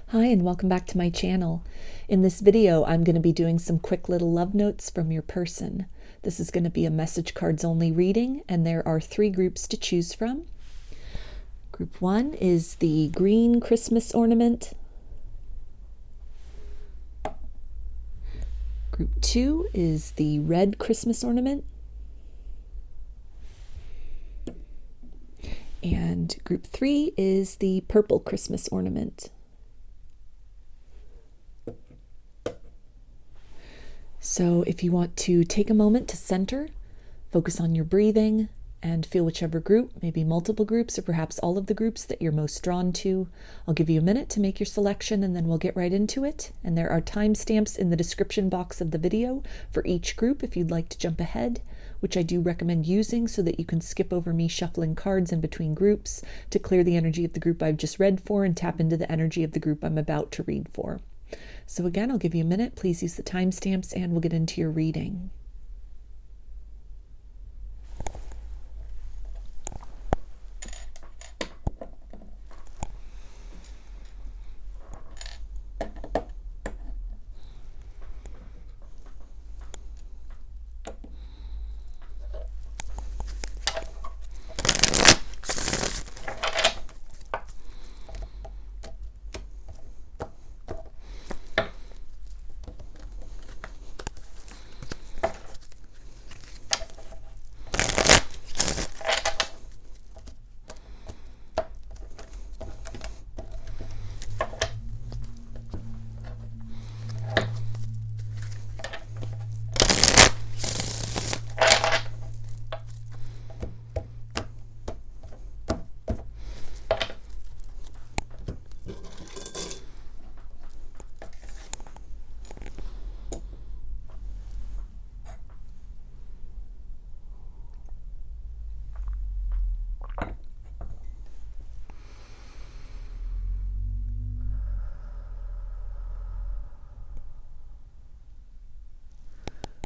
Hi, and welcome back to my channel. In this video, I'm going to be doing some quick little love notes from your person. This is going to be a message cards only reading, and there are 3 groups to choose from. Group 1 is the green Christmas ornament. Group 2 is the red Christmas ornament. And group 3 is the purple Christmas ornament. So if you want to take a moment to center, focus on your breathing, and feel whichever group, maybe multiple groups, or perhaps all of the groups that you're most drawn to. I'll give you a minute to make your selection, and then we'll get right into it. And there are timestamps in the description box of the video for each group if you'd like to jump ahead, which I do recommend using so that you can skip over me shuffling cards in between groups to clear the energy of the group I've just read for and tap into the energy of the group I'm about to read for. So again, I'll give you a minute. Please use the timestamps and we'll get into your reading.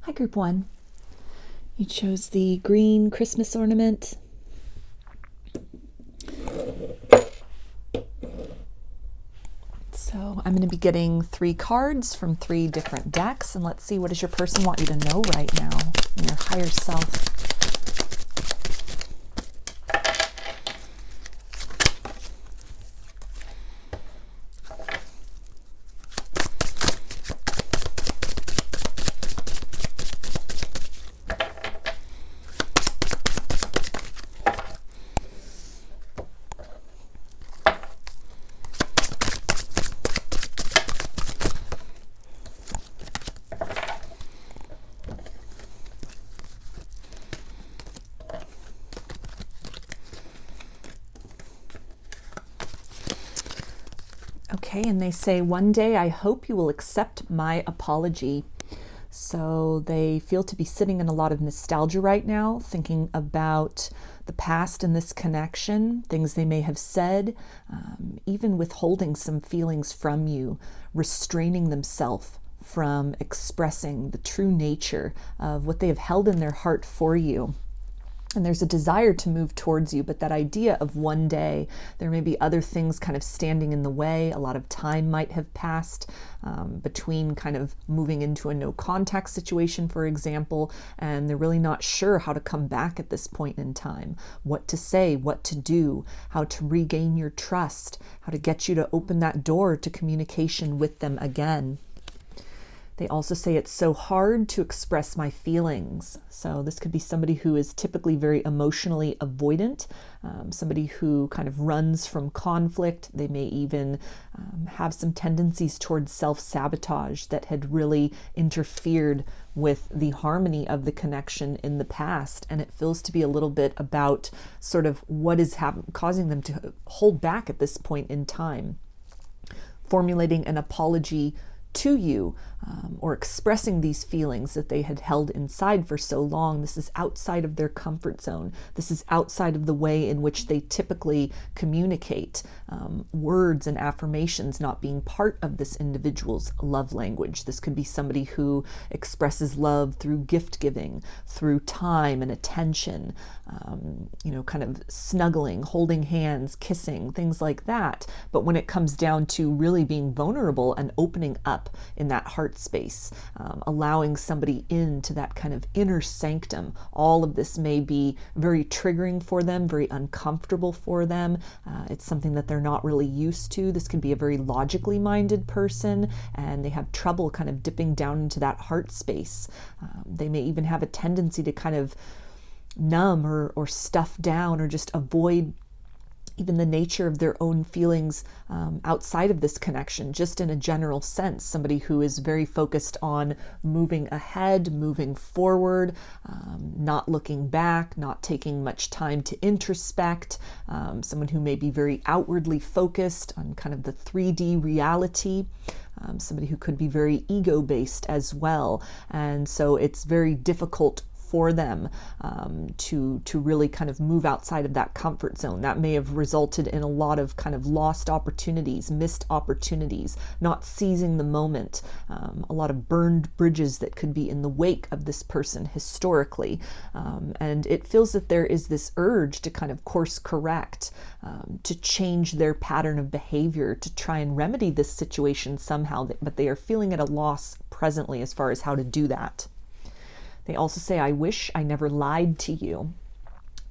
Hi, Group 1. You chose the green Christmas ornament. So I'm going to be getting 3 cards from 3 different decks, and let's see, what does your person want you to know right now in your higher self? Okay, and they say, one day I hope you will accept my apology. So they feel to be sitting in a lot of nostalgia right now, thinking about the past and this connection, things they may have said, even withholding some feelings from you, restraining themselves from expressing the true nature of what they have held in their heart for you. And there's a desire to move towards you, but that idea of one day, there may be other things kind of standing in the way. A lot of time might have passed between kind of moving into a no contact situation, for example, and they're really not sure how to come back at this point in time, what to say, what to do, how to regain your trust, how to get you to open that door to communication with them again. They also say it's so hard to express my feelings. So this could be somebody who is typically very emotionally avoidant, somebody who kind of runs from conflict. They may even have some tendencies towards self-sabotage that had really interfered with the harmony of the connection in the past. And it feels to be a little bit about sort of what is causing them to hold back at this point in time. Formulating an apology to you, or expressing these feelings that they had held inside for so long. This is outside of their comfort zone. This is outside of the way in which they typically communicate. Words and affirmations not being part of this individual's love language. This could be somebody who expresses love through gift giving, through time and attention, kind of snuggling, holding hands, kissing, things like that. But when it comes down to really being vulnerable and opening up in that heart space, allowing somebody into that kind of inner sanctum, all of this may be very triggering for them, very uncomfortable for them. It's something that they're not really used to. This can be a very logically minded person, and they have trouble kind of dipping down into that heart space. They may even have a tendency to kind of numb or stuff down or just avoid even the nature of their own feelings outside of this connection, just in a general sense. Somebody who is very focused on moving ahead, moving forward, not looking back, not taking much time to introspect. Someone who may be very outwardly focused on kind of the 3D reality. Somebody who could be very ego-based as well. And so it's very difficult for them to really kind of move outside of that comfort zone. That may have resulted in a lot of kind of lost opportunities, missed opportunities, not seizing the moment, a lot of burned bridges that could be in the wake of this person historically. And it feels that there is this urge to kind of course correct, to change their pattern of behavior, to try and remedy this situation somehow, but they are feeling at a loss presently as far as how to do that. They also say, I wish I never lied to you.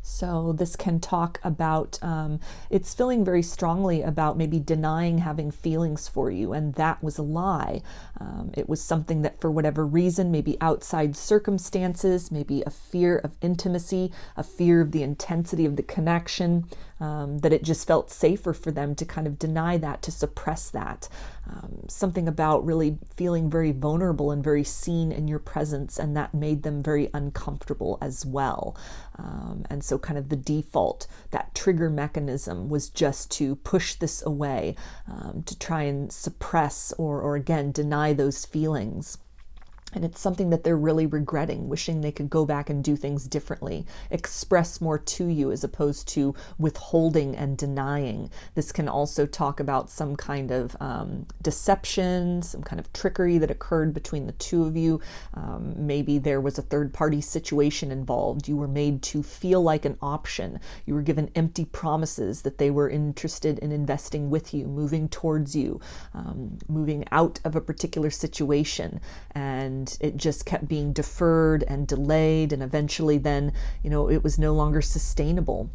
So this can talk about, it's feeling very strongly about maybe denying having feelings for you, and that was a lie. It was something that for whatever reason, maybe outside circumstances, maybe a fear of intimacy, a fear of the intensity of the connection, that it just felt safer for them to kind of deny that, to suppress that. Something about really feeling very vulnerable and very seen in your presence, and that made them very uncomfortable as well. And so kind of the default, that trigger mechanism was just to push this away, to try and suppress or again, deny those feelings. And it's something that they're really regretting, wishing they could go back and do things differently, express more to you as opposed to withholding and denying. This can also talk about some kind of deception, some kind of trickery that occurred between the two of you. Maybe there was a third-party situation involved. You were made to feel like an option. You were given empty promises that they were interested in investing with you, moving towards you, moving out of a particular situation. And it just kept being deferred and delayed, and eventually then, it was no longer sustainable.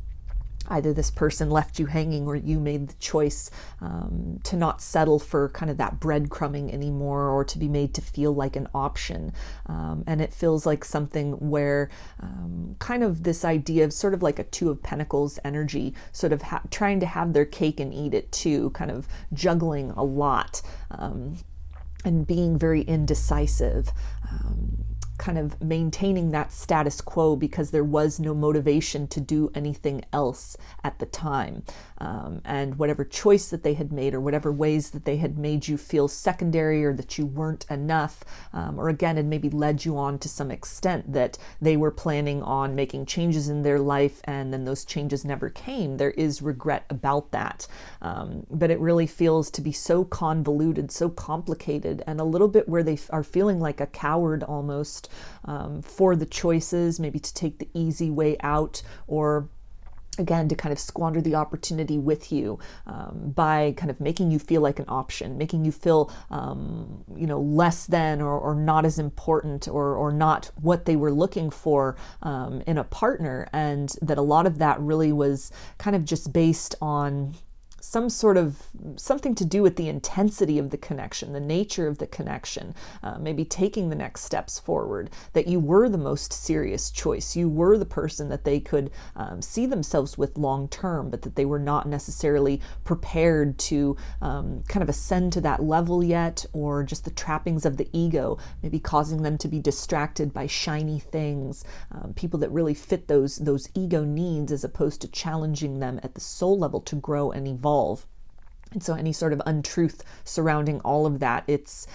Either this person left you hanging, or you made the choice to not settle for kind of that breadcrumbing anymore, or to be made to feel like an option. And it feels like something where kind of this idea of sort of like a Two of Pentacles energy, sort of trying to have their cake and eat it too, kind of juggling a lot. And being very indecisive, kind of maintaining that status quo because there was no motivation to do anything else at the time. And whatever choice that they had made, or whatever ways that they had made you feel secondary, or that you weren't enough, or again, had maybe led you on to some extent that they were planning on making changes in their life, and then those changes never came. There is regret about that. But it really feels to be so convoluted, so complicated, and a little bit where they are feeling like a coward almost, for the choices, maybe to take the easy way out, or again, to kind of squander the opportunity with you, by kind of making you feel like an option, making you feel, less than, or not as important, or not what they were looking for in a partner. And that a lot of that really was kind of just based on something to do with the intensity of the connection, the nature of the connection, maybe taking the next steps forward, that you were the most serious choice. You were the person that they could see themselves with long term, but that they were not necessarily prepared to kind of ascend to that level yet, or just the trappings of the ego, maybe causing them to be distracted by shiny things, people that really fit those ego needs, as opposed to challenging them at the soul level to grow and evolve. And so any sort of untruth surrounding all of that, it's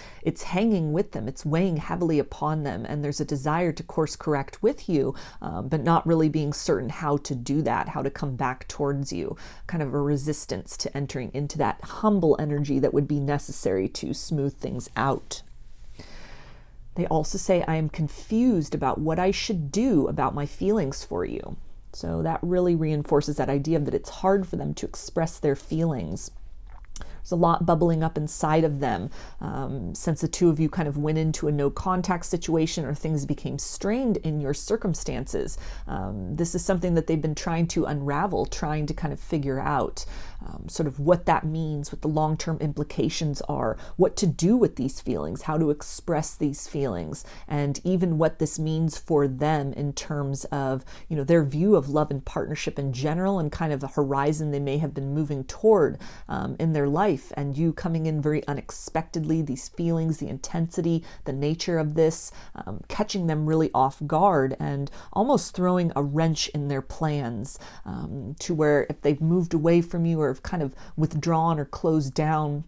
hanging with them, it's weighing heavily upon them, and there's a desire to course correct with you, but not really being certain how to do that, how to come back towards you, kind of a resistance to entering into that humble energy that would be necessary to smooth things out. They also say, I am confused about what I should do about my feelings for you. So that really reinforces that idea that it's hard for them to express their feelings. There's a lot bubbling up inside of them since the two of you kind of went into a no contact situation or things became strained in your circumstances. This is something that they've been trying to unravel, trying to kind of figure out sort of what that means, what the long-term implications are, what to do with these feelings, how to express these feelings, and even what this means for them in terms of, you know, their view of love and partnership in general and kind of the horizon they may have been moving toward in their life. And you coming in very unexpectedly, these feelings, the intensity, the nature of this, catching them really off guard and almost throwing a wrench in their plans to where if they've moved away from you or have kind of withdrawn or closed down,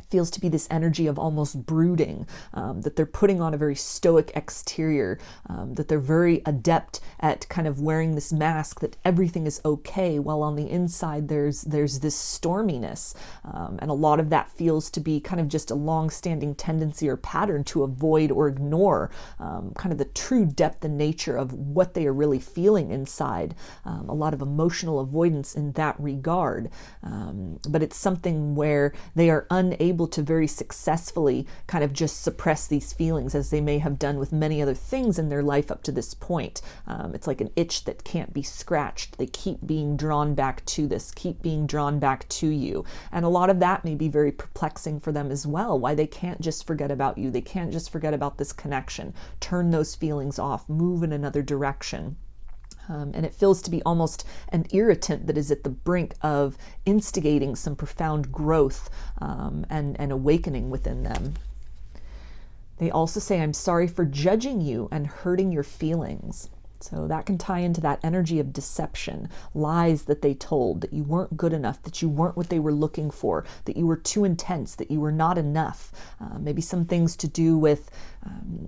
feels to be this energy of almost brooding, that they're putting on a very stoic exterior, that they're very adept at kind of wearing this mask that everything is okay, while on the inside there's this storminess. And a lot of that feels to be kind of just a long-standing tendency or pattern to avoid or ignore kind of the true depth and nature of what they are really feeling inside. A lot of emotional avoidance in that regard. But it's something where they are unable to very successfully kind of just suppress these feelings, as they may have done with many other things in their life up to this point. It's like an itch that can't be scratched. They keep being drawn back to this, keep being drawn back to you. And a lot of that may be very perplexing for them as well, why they can't just forget about you. They can't just forget about this connection, turn those feelings off, move in another direction. And it feels to be almost an irritant that is at the brink of instigating some profound growth and awakening within them. They also say, I'm sorry for judging you and hurting your feelings. So that can tie into that energy of deception, lies that they told, that you weren't good enough, that you weren't what they were looking for, that you were too intense, that you were not enough. Maybe some things to do with,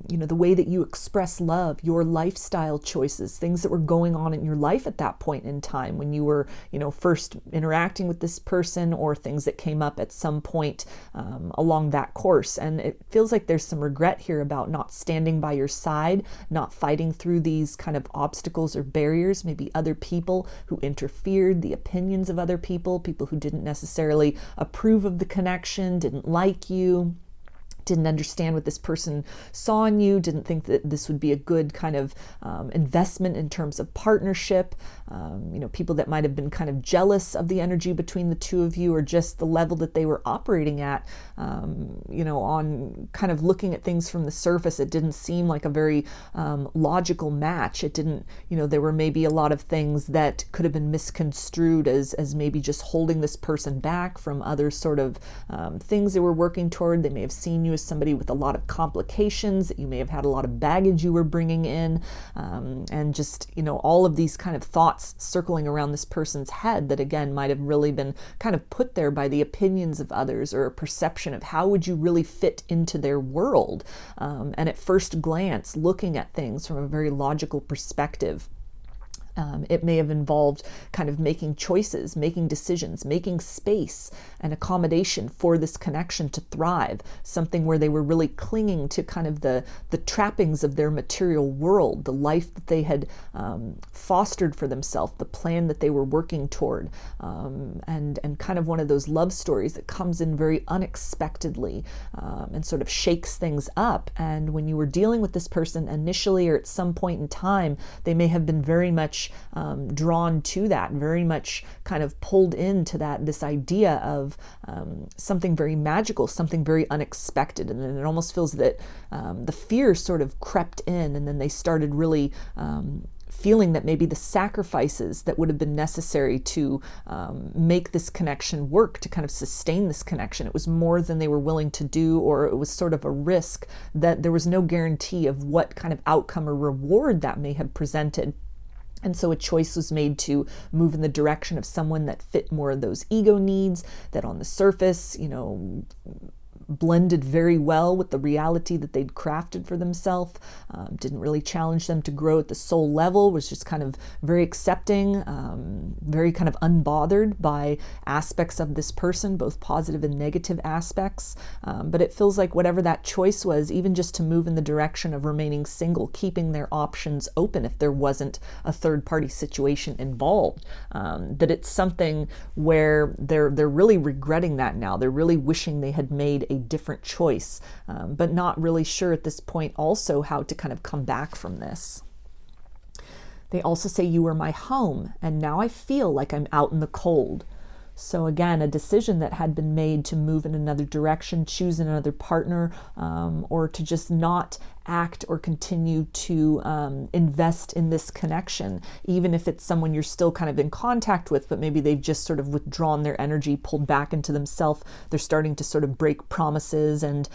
the way that you express love, your lifestyle choices, things that were going on in your life at that point in time when you were, first interacting with this person, or things that came up at some point along that course. And it feels like there's some regret here about not standing by your side, not fighting through these kind of obstacles or barriers, maybe other people who interfered, the opinions of other people, people who didn't necessarily approve of the connection, didn't like you, didn't understand what this person saw in you, didn't think that this would be a good kind of investment in terms of partnership. People that might have been kind of jealous of the energy between the two of you, or just the level that they were operating at, on kind of looking at things from the surface. It didn't seem like a very logical match. It didn't, there were maybe a lot of things that could have been misconstrued as maybe just holding this person back from other sort of things they were working toward. They may have seen you as somebody with a lot of complications, that you may have had a lot of baggage you were bringing in, and just, all of these kind of thoughts circling around this person's head that, again, might have really been kind of put there by the opinions of others, or a perception of how would you really fit into their world. And at first glance, looking at things from a very logical perspective. It may have involved kind of making choices, making decisions, making space and accommodation for this connection to thrive, something where they were really clinging to kind of the trappings of their material world, the life that they had fostered for themselves, the plan that they were working toward, and kind of one of those love stories that comes in very unexpectedly and sort of shakes things up. And when you were dealing with this person initially, or at some point in time, they may have been very much drawn to that, very much kind of pulled into this idea of something very magical, something very unexpected. And then it almost feels that the fear sort of crept in, and then they started really feeling that maybe the sacrifices that would have been necessary to make this connection work, to kind of sustain this connection, it was more than they were willing to do, or it was sort of a risk that there was no guarantee of what kind of outcome or reward that may have presented. And so a choice was made to move in the direction of someone that fit more of those ego needs, that on the surface, blended very well with the reality that they'd crafted for themselves, didn't really challenge them to grow at the soul level, was just kind of very accepting, very kind of unbothered by aspects of this person, both positive and negative aspects. But it feels like whatever that choice was, even just to move in the direction of remaining single, keeping their options open if there wasn't a third party situation involved, that it's something where they're really regretting that now. They're really wishing they had made a different choice, but not really sure at this point also how to kind of come back from this. They also say, you were my home, and now I feel like I'm out in the cold. So again, a decision that had been made to move in another direction, choose another partner, or to just not act or continue to invest in this connection, even if it's someone you're still kind of in contact with, but maybe they've just sort of withdrawn their energy, pulled back into themselves. They're starting to sort of break promises, and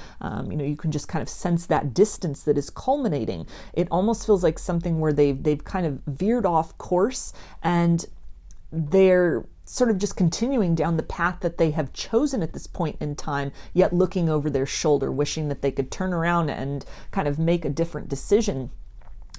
you can just kind of sense that distance that is culminating. It almost feels like something where they've kind of veered off course, and they're sort of just continuing down the path that they have chosen at this point in time, yet looking over their shoulder, wishing that they could turn around and kind of make a different decision,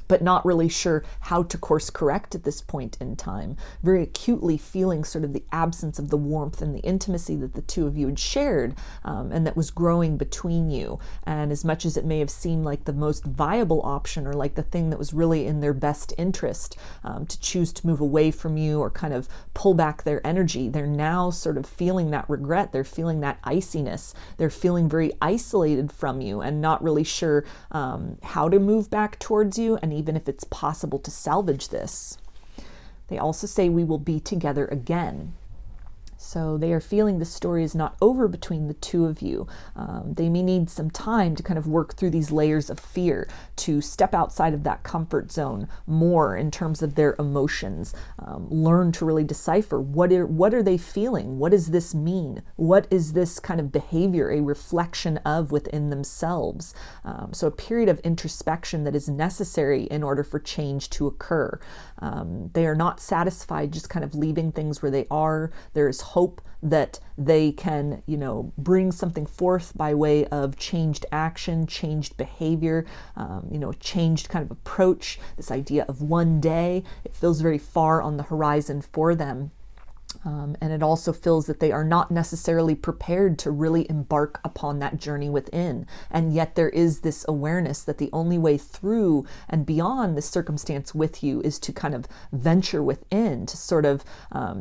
but not really sure how to course correct at this point in time. Very acutely feeling sort of the absence of the warmth and the intimacy that the two of you had shared, and that was growing between you. And as much as it may have seemed like the most viable option, or like the thing that was really in their best interest, to choose to move away from you or kind of pull back their energy, they're now sort of feeling that regret. They're feeling that iciness. They're feeling very isolated from you and not really sure how to move back towards you, and even if it's possible to salvage this. They also say, we will be together again. So they are feeling the story is not over between the two of you. They may need some time to kind of work through these layers of fear, to step outside of that comfort zone more in terms of their emotions, learn to really decipher what are they feeling? What does this mean? What is this kind of behavior a reflection of within themselves? So a period of introspection that is necessary in order for change to occur. They are not satisfied just kind of leaving things where they are. There is hope that they can, bring something forth by way of changed action, changed behavior, changed kind of approach, this idea of one day. It feels very far on the horizon for them. And it also feels that they are not necessarily prepared to really embark upon that journey within. And yet there is this awareness that the only way through and beyond this circumstance with you is to kind of venture within, to sort of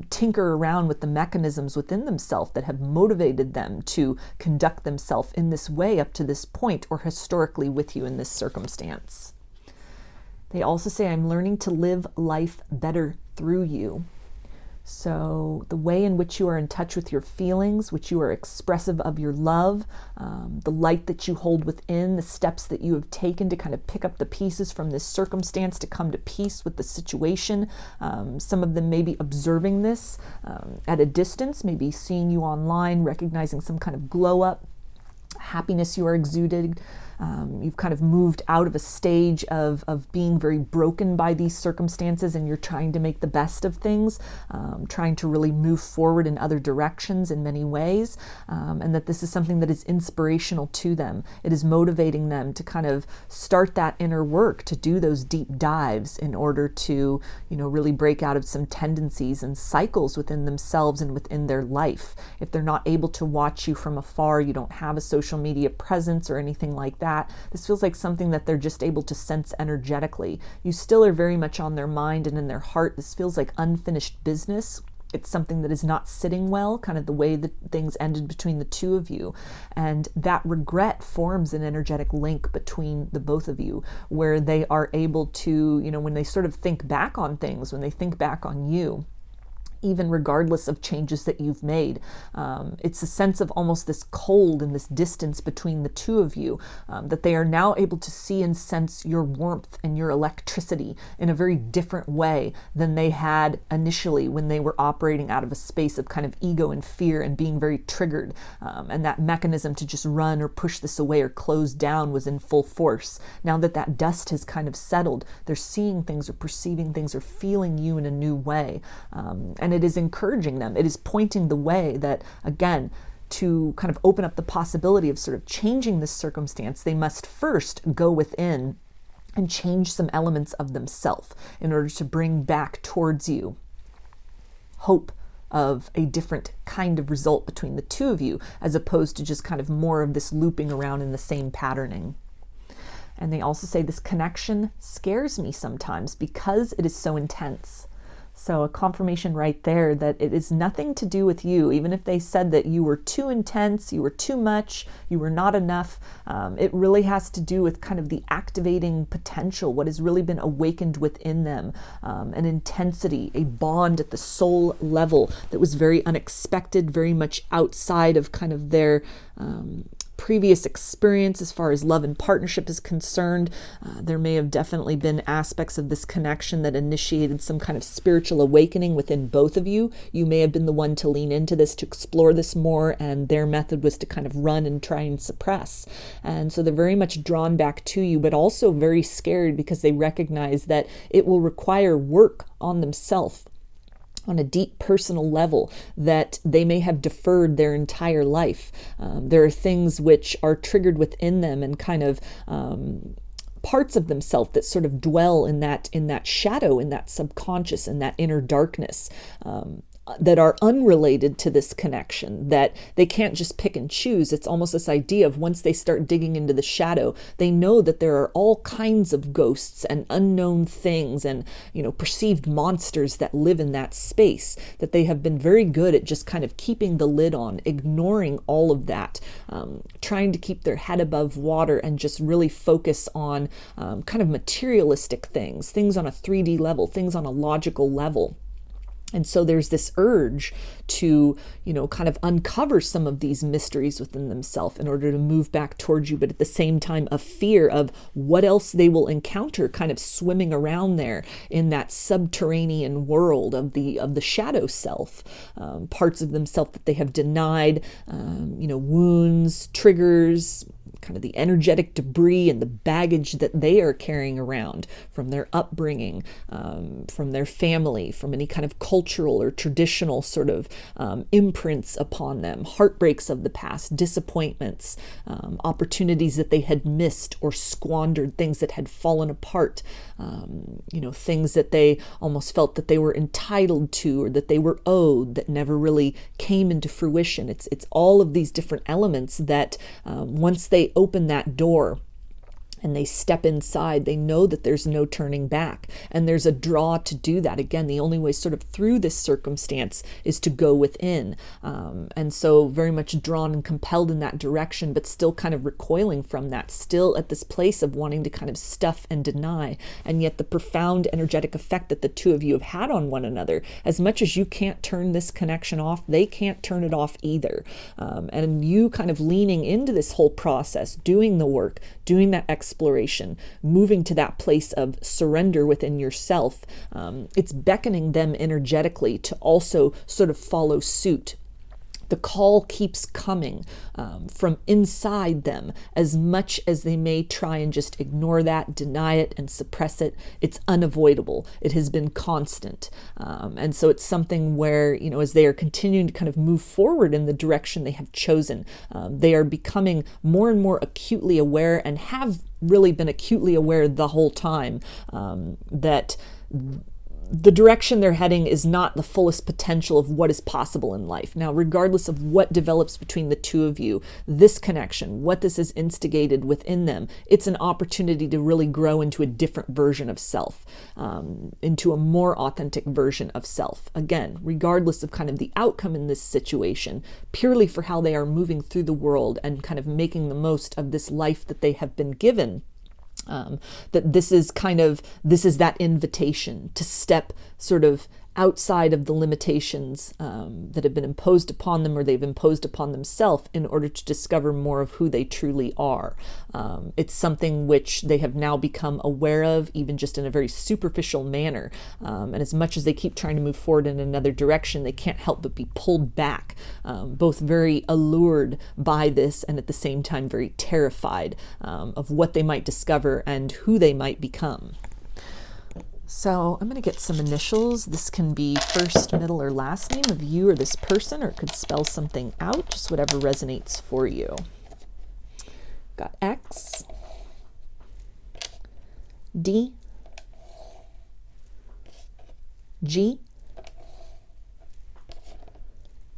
tinker around with the mechanisms within themselves that have motivated them to conduct themselves in this way up to this point, or historically with you in this circumstance. They also say, I'm learning to live life better through you. So the way in which you are in touch with your feelings, which you are expressive of your love, the light that you hold within, the steps that you have taken to kind of pick up the pieces from this circumstance to come to peace with the situation. Some of them may be observing this at a distance, maybe seeing you online, recognizing some kind of glow up, happiness you are exuding. You've kind of moved out of a stage of being very broken by these circumstances, and you're trying to make the best of things, trying to really move forward in other directions in many ways, and that this is something that is inspirational to them. It is motivating them to kind of start that inner work, to do those deep dives in order to, really break out of some tendencies and cycles within themselves and within their life. If they're not able to watch you from afar, you don't have a social media presence or anything like that, this feels like something that they're just able to sense energetically. You still are very much on their mind and in their heart. This feels like unfinished business. It's something that is not sitting well, kind of the way that things ended between the two of you. And that regret forms an energetic link between the both of you, where they are able to, when they sort of think back on things, when they think back on you, even regardless of changes that you've made. It's a sense of almost this cold and this distance between the two of you, that they are now able to see and sense your warmth and your electricity in a very different way than they had initially when they were operating out of a space of kind of ego and fear and being very triggered. And that mechanism to just run or push this away or close down was in full force. Now that that dust has kind of settled, they're seeing things or perceiving things or feeling you in a new way. And it is encouraging them. It is pointing the way that, again, to kind of open up the possibility of sort of changing this circumstance, they must first go within and change some elements of themselves in order to bring back towards you hope of a different kind of result between the two of you, as opposed to just kind of more of this looping around in the same patterning. And they also say this connection scares me sometimes because it is so intense. So a confirmation right there that it is nothing to do with you. Even if they said that you were too intense, you were too much, you were not enough, it really has to do with kind of the activating potential, what has really been awakened within them, an intensity, a bond at the soul level that was very unexpected, very much outside of kind of their previous experience as far as love and partnership is concerned. There may have definitely been aspects of this connection that initiated some kind of spiritual awakening within both of you. You may have been the one to lean into this, to explore this more, and their method was to kind of run and try and suppress. And so they're very much drawn back to you, but also very scared because they recognize that it will require work on themselves on a deep personal level that they may have deferred their entire life. There are things which are triggered within them and kind of parts of themselves that sort of dwell in that shadow, in that subconscious, in that inner darkness, that are unrelated to this connection, that they can't just pick and choose. It's almost this idea of once they start digging into the shadow, they know that there are all kinds of ghosts and unknown things and, perceived monsters that live in that space, that they have been very good at just kind of keeping the lid on, ignoring all of that, trying to keep their head above water and just really focus on kind of materialistic things on a 3D level, things on a logical level. And so there's this urge to, kind of uncover some of these mysteries within themselves in order to move back towards you, but at the same time a fear of what else they will encounter kind of swimming around there in that subterranean world of the shadow self, parts of themselves that they have denied, wounds, triggers, kind of the energetic debris and the baggage that they are carrying around from their upbringing, from their family, from any kind of cultural or traditional sort of imprints upon them, heartbreaks of the past, disappointments, opportunities that they had missed or squandered, things that had fallen apart, things that they almost felt that they were entitled to or that they were owed that never really came into fruition. It's all of these different elements that once they open that door and they step inside, they know that there's no turning back. And there's a draw to do that. Again, the only way sort of through this circumstance is to go within. And so very much drawn and compelled in that direction, but still kind of recoiling from that, still at this place of wanting to kind of stuff and deny. And yet the profound energetic effect that the two of you have had on one another, as much as you can't turn this connection off, they can't turn it off either. And you kind of leaning into this whole process, doing the work, doing that exploration, moving to that place of surrender within yourself, it's beckoning them energetically to also sort of follow suit. The call keeps coming from inside them. As much as they may try and just ignore that, deny it, and suppress it, it's unavoidable. It has been constant. And so it's something where, as they are continuing to kind of move forward in the direction they have chosen, they are becoming more and more acutely aware, and have really been acutely aware the whole time, that the direction they're heading is not the fullest potential of what is possible in life. Now, regardless of what develops between the two of you, this connection, what this has instigated within them, it's an opportunity to really grow into a different version of self, into a more authentic version of self. Again, regardless of kind of the outcome in this situation, purely for how they are moving through the world and kind of making the most of this life that they have been given. That this is that invitation to step sort of outside of the limitations that have been imposed upon them or they've imposed upon themselves in order to discover more of who they truly are. It's something which they have now become aware of, even just in a very superficial manner. And as much as they keep trying to move forward in another direction, they can't help but be pulled back, both very allured by this and at the same time very terrified of what they might discover and who they might become. So I'm going to get some initials. This can be first, middle, or last name of you or this person, or it could spell something out, just whatever resonates for you. Got X, D, G,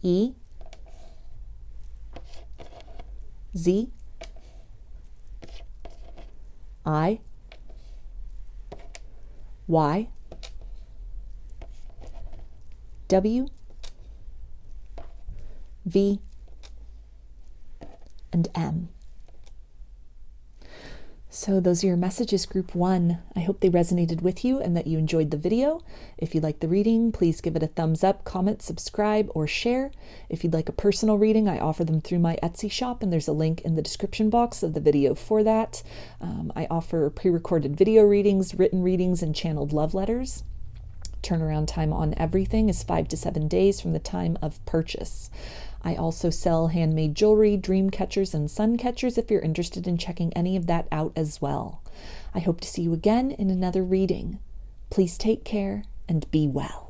E, Z, I, Y, W, V, and M. So those are your messages, group 1. I hope they resonated with you and that you enjoyed the video. If you like the reading, please give it a thumbs up, comment, subscribe, or share. If you'd like a personal reading, I offer them through my Etsy shop, and there's a link in the description box of the video for that. I offer pre-recorded video readings, written readings, and channeled love letters. Turnaround time on everything is 5 to 7 days from the time of purchase. I also sell handmade jewelry, dream catchers, and sun catchers if you're interested in checking any of that out as well. I hope to see you again in another reading. Please take care and be well.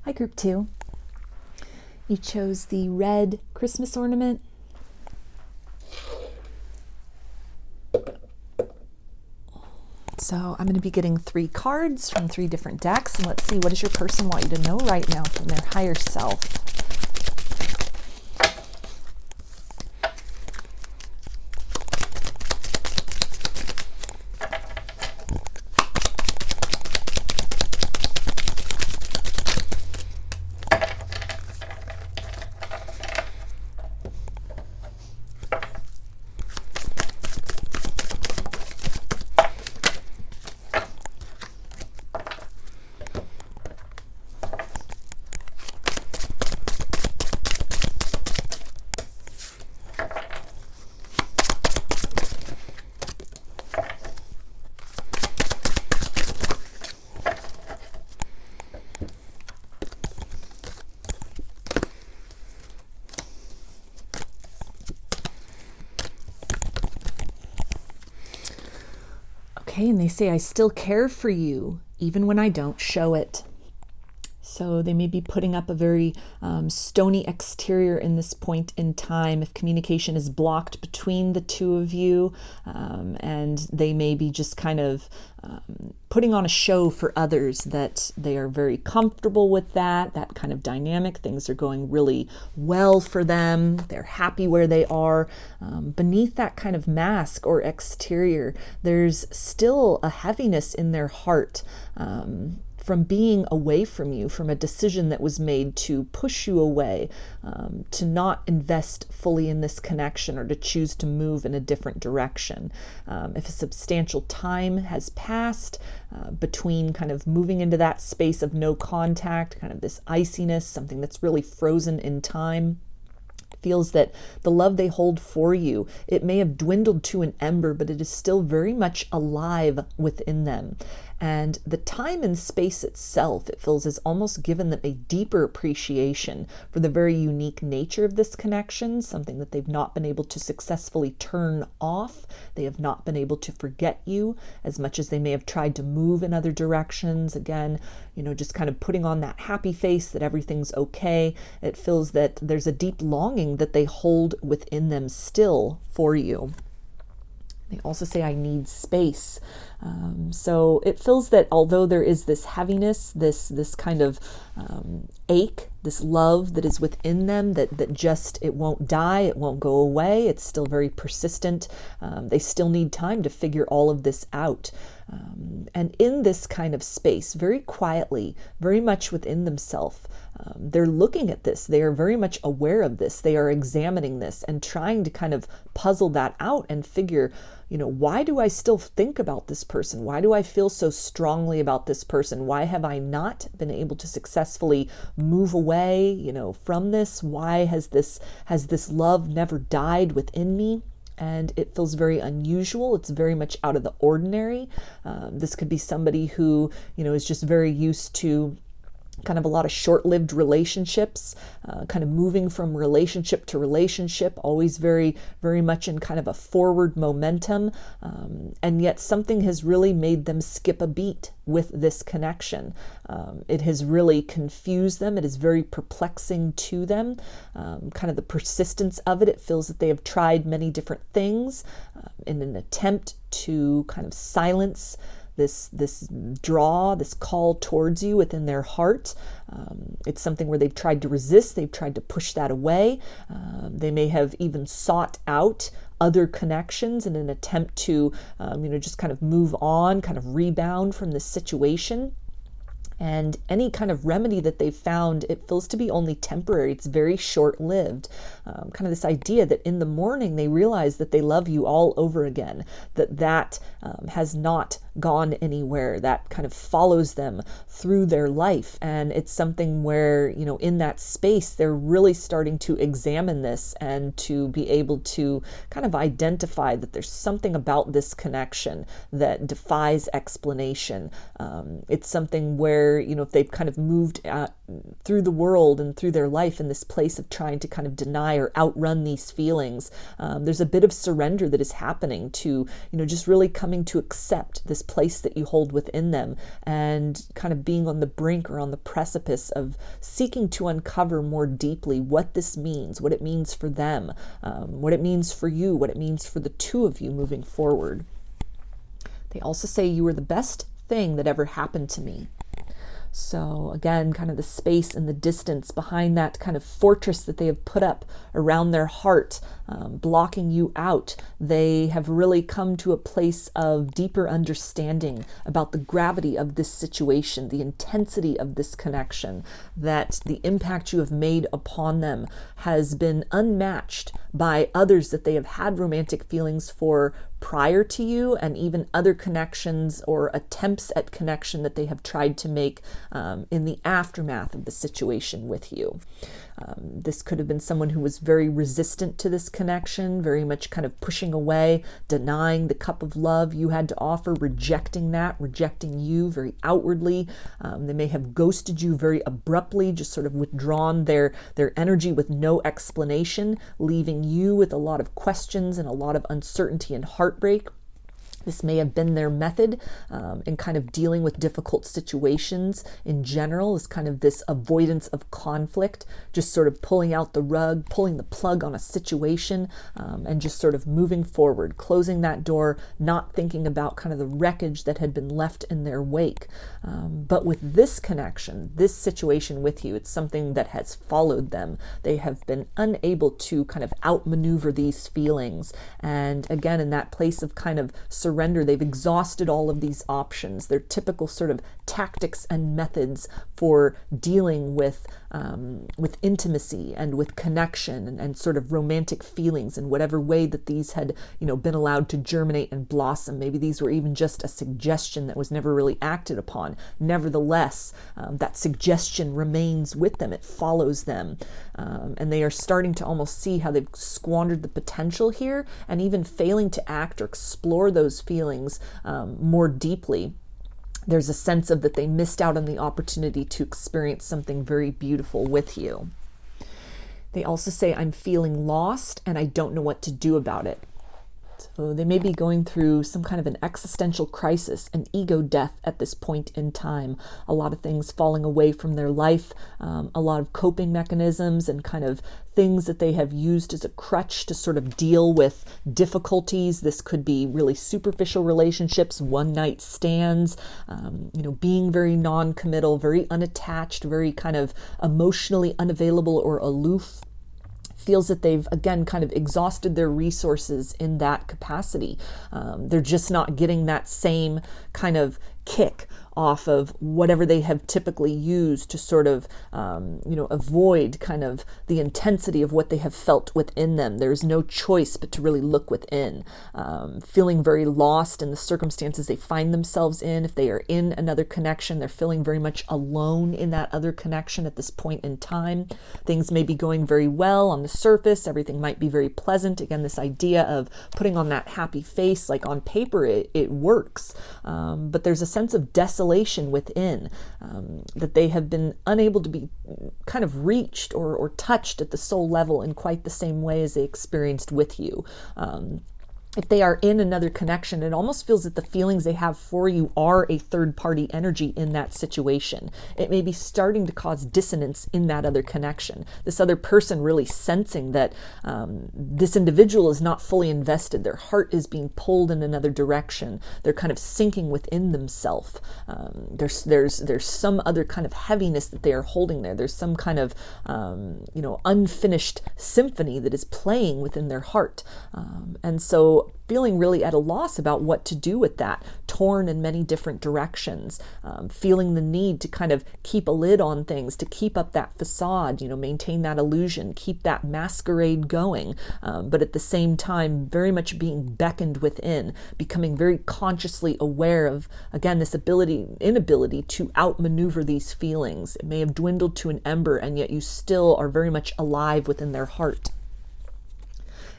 Hi, group 2. You chose the red Christmas ornament. So I'm going to be getting 3 cards from 3 different decks, and let's see, what does your person want you to know right now from their higher self? Okay, and they say, I still care for you, even when I don't show it. So they may be putting up a very stony exterior in this point in time if communication is blocked between the two of you, and they may be just kind of putting on a show for others that they are very comfortable with that kind of dynamic. Things are going really well for them. They're happy where they are. Beneath that kind of mask or exterior, there's still a heaviness in their heart, from being away from you, from a decision that was made to push you away, to not invest fully in this connection or to choose to move in a different direction. If a substantial time has passed between kind of moving into that space of no contact, kind of this iciness, something that's really frozen in time, feels that the love they hold for you, it may have dwindled to an ember, but it is still very much alive within them. And the time and space itself, it feels, is almost given them a deeper appreciation for the very unique nature of this connection, something that they've not been able to successfully turn off. They have not been able to forget you as much as they may have tried to move in other directions. Again, just kind of putting on that happy face that everything's okay. It feels that there's a deep longing that they hold within them still for you. They also say, I need space. So it feels that although there is this heaviness, this kind of ache, this love that is within them, that just, it won't die, it won't go away, it's still very persistent. They still need time to figure all of this out. And in this kind of space, very quietly, very much within themselves, they're looking at this. They are very much aware of this. They are examining this and trying to kind of puzzle that out and figure, why do I still think about this person? Why do I feel so strongly about this person? Why have I not been able to successfully move away, from this? Why has this love never died within me? And it feels very unusual. It's very much out of the ordinary. This could be somebody who, is just very used to kind of a lot of short-lived relationships, kind of moving from relationship to relationship, always very, very much in kind of a forward momentum. And yet something has really made them skip a beat with this connection. It has really confused them. It is very perplexing to them. Kind of the persistence of it. It feels that they have tried many different things in an attempt to kind of silence this draw, this call towards you within their heart. It's something where they've tried to resist, they've tried to push that away. They may have even sought out other connections in an attempt to, just kind of move on, kind of rebound from this situation. And any kind of remedy that they've found, it feels to be only temporary. It's very short-lived. Kind of this idea that in the morning they realize that they love you all over again, that has not gone anywhere, that kind of follows them through their life. And it's something where, in that space, they're really starting to examine this and to be able to kind of identify that there's something about this connection that defies explanation. It's something where, if they've kind of moved through the world and through their life in this place of trying to kind of deny or outrun these feelings, there's a bit of surrender that is happening to, just really coming to accept this place that you hold within them and kind of being on the brink or on the precipice of seeking to uncover more deeply what this means, what it means for them, what it means for you, what it means for the two of you moving forward. They also say, you were the best thing that ever happened to me. So again, kind of the space and the distance behind that kind of fortress that they have put up around their heart, blocking you out. They have really come to a place of deeper understanding about the gravity of this situation, the intensity of this connection, that the impact you have made upon them has been unmatched by others that they have had romantic feelings for prior to you, and even other connections or attempts at connection that they have tried to make in the aftermath of the situation with you. This could have been someone who was very resistant to this connection, very much kind of pushing away, denying the cup of love you had to offer, rejecting you very outwardly. They may have ghosted you very abruptly, just sort of withdrawn their energy with no explanation, leaving you with a lot of questions and a lot of uncertainty and heartbreak. This may have been their method in kind of dealing with difficult situations in general, is kind of this avoidance of conflict, just sort of pulling out the rug, pulling the plug on a situation, and just sort of moving forward, closing that door, not thinking about kind of the wreckage that had been left in their wake. But with this connection, this situation with you, it's something that has followed them. They have been unable to kind of outmaneuver these feelings. And again, in that place of kind of surrender, they've exhausted all of these options. Their typical sort of tactics and methods for dealing with intimacy and with connection and sort of romantic feelings in whatever way that these had, been allowed to germinate and blossom. Maybe these were even just a suggestion that was never really acted upon. Nevertheless, that suggestion remains with them. It follows them. And they are starting to almost see how they've squandered the potential here, and even failing to act or explore those feelings more deeply. There's a sense of that they missed out on the opportunity to experience something very beautiful with you. They also say, I'm feeling lost and I don't know what to do about it. So they may be going through some kind of an existential crisis, an ego death at this point in time. A lot of things falling away from their life, a lot of coping mechanisms and kind of things that they have used as a crutch to sort of deal with difficulties. This could be really superficial relationships, one-night stands, being very non-committal, very unattached, very kind of emotionally unavailable or aloof. Feels that they've, again, kind of exhausted their resources in that capacity. They're just not getting that same kind of kick off of whatever they have typically used to sort of, avoid kind of the intensity of what they have felt within them. There's no choice but to really look within. Feeling very lost in the circumstances they find themselves in. If they are in another connection, they're feeling very much alone in that other connection at this point in time. Things may be going very well on the surface. Everything might be very pleasant. Again, this idea of putting on that happy face, like on paper, it works. But there's a sense of desolation within, that they have been unable to be kind of reached or touched at the soul level in quite the same way as they experienced with you. If they are in another connection, it almost feels that the feelings they have for you are a third-party energy in that situation. It may be starting to cause dissonance in that other connection. This other person really sensing that this individual is not fully invested. Their heart is being pulled in another direction. They're kind of sinking within themselves. There's some other kind of heaviness that they are holding there. There's some kind of unfinished symphony that is playing within their heart. And so feeling really at a loss about what to do with that, torn in many different directions, feeling the need to kind of keep a lid on things, to keep up that facade, maintain that illusion, keep that masquerade going, but at the same time, very much being beckoned within, becoming very consciously aware of, again, this inability to outmaneuver these feelings. It may have dwindled to an ember, and yet you still are very much alive within their heart.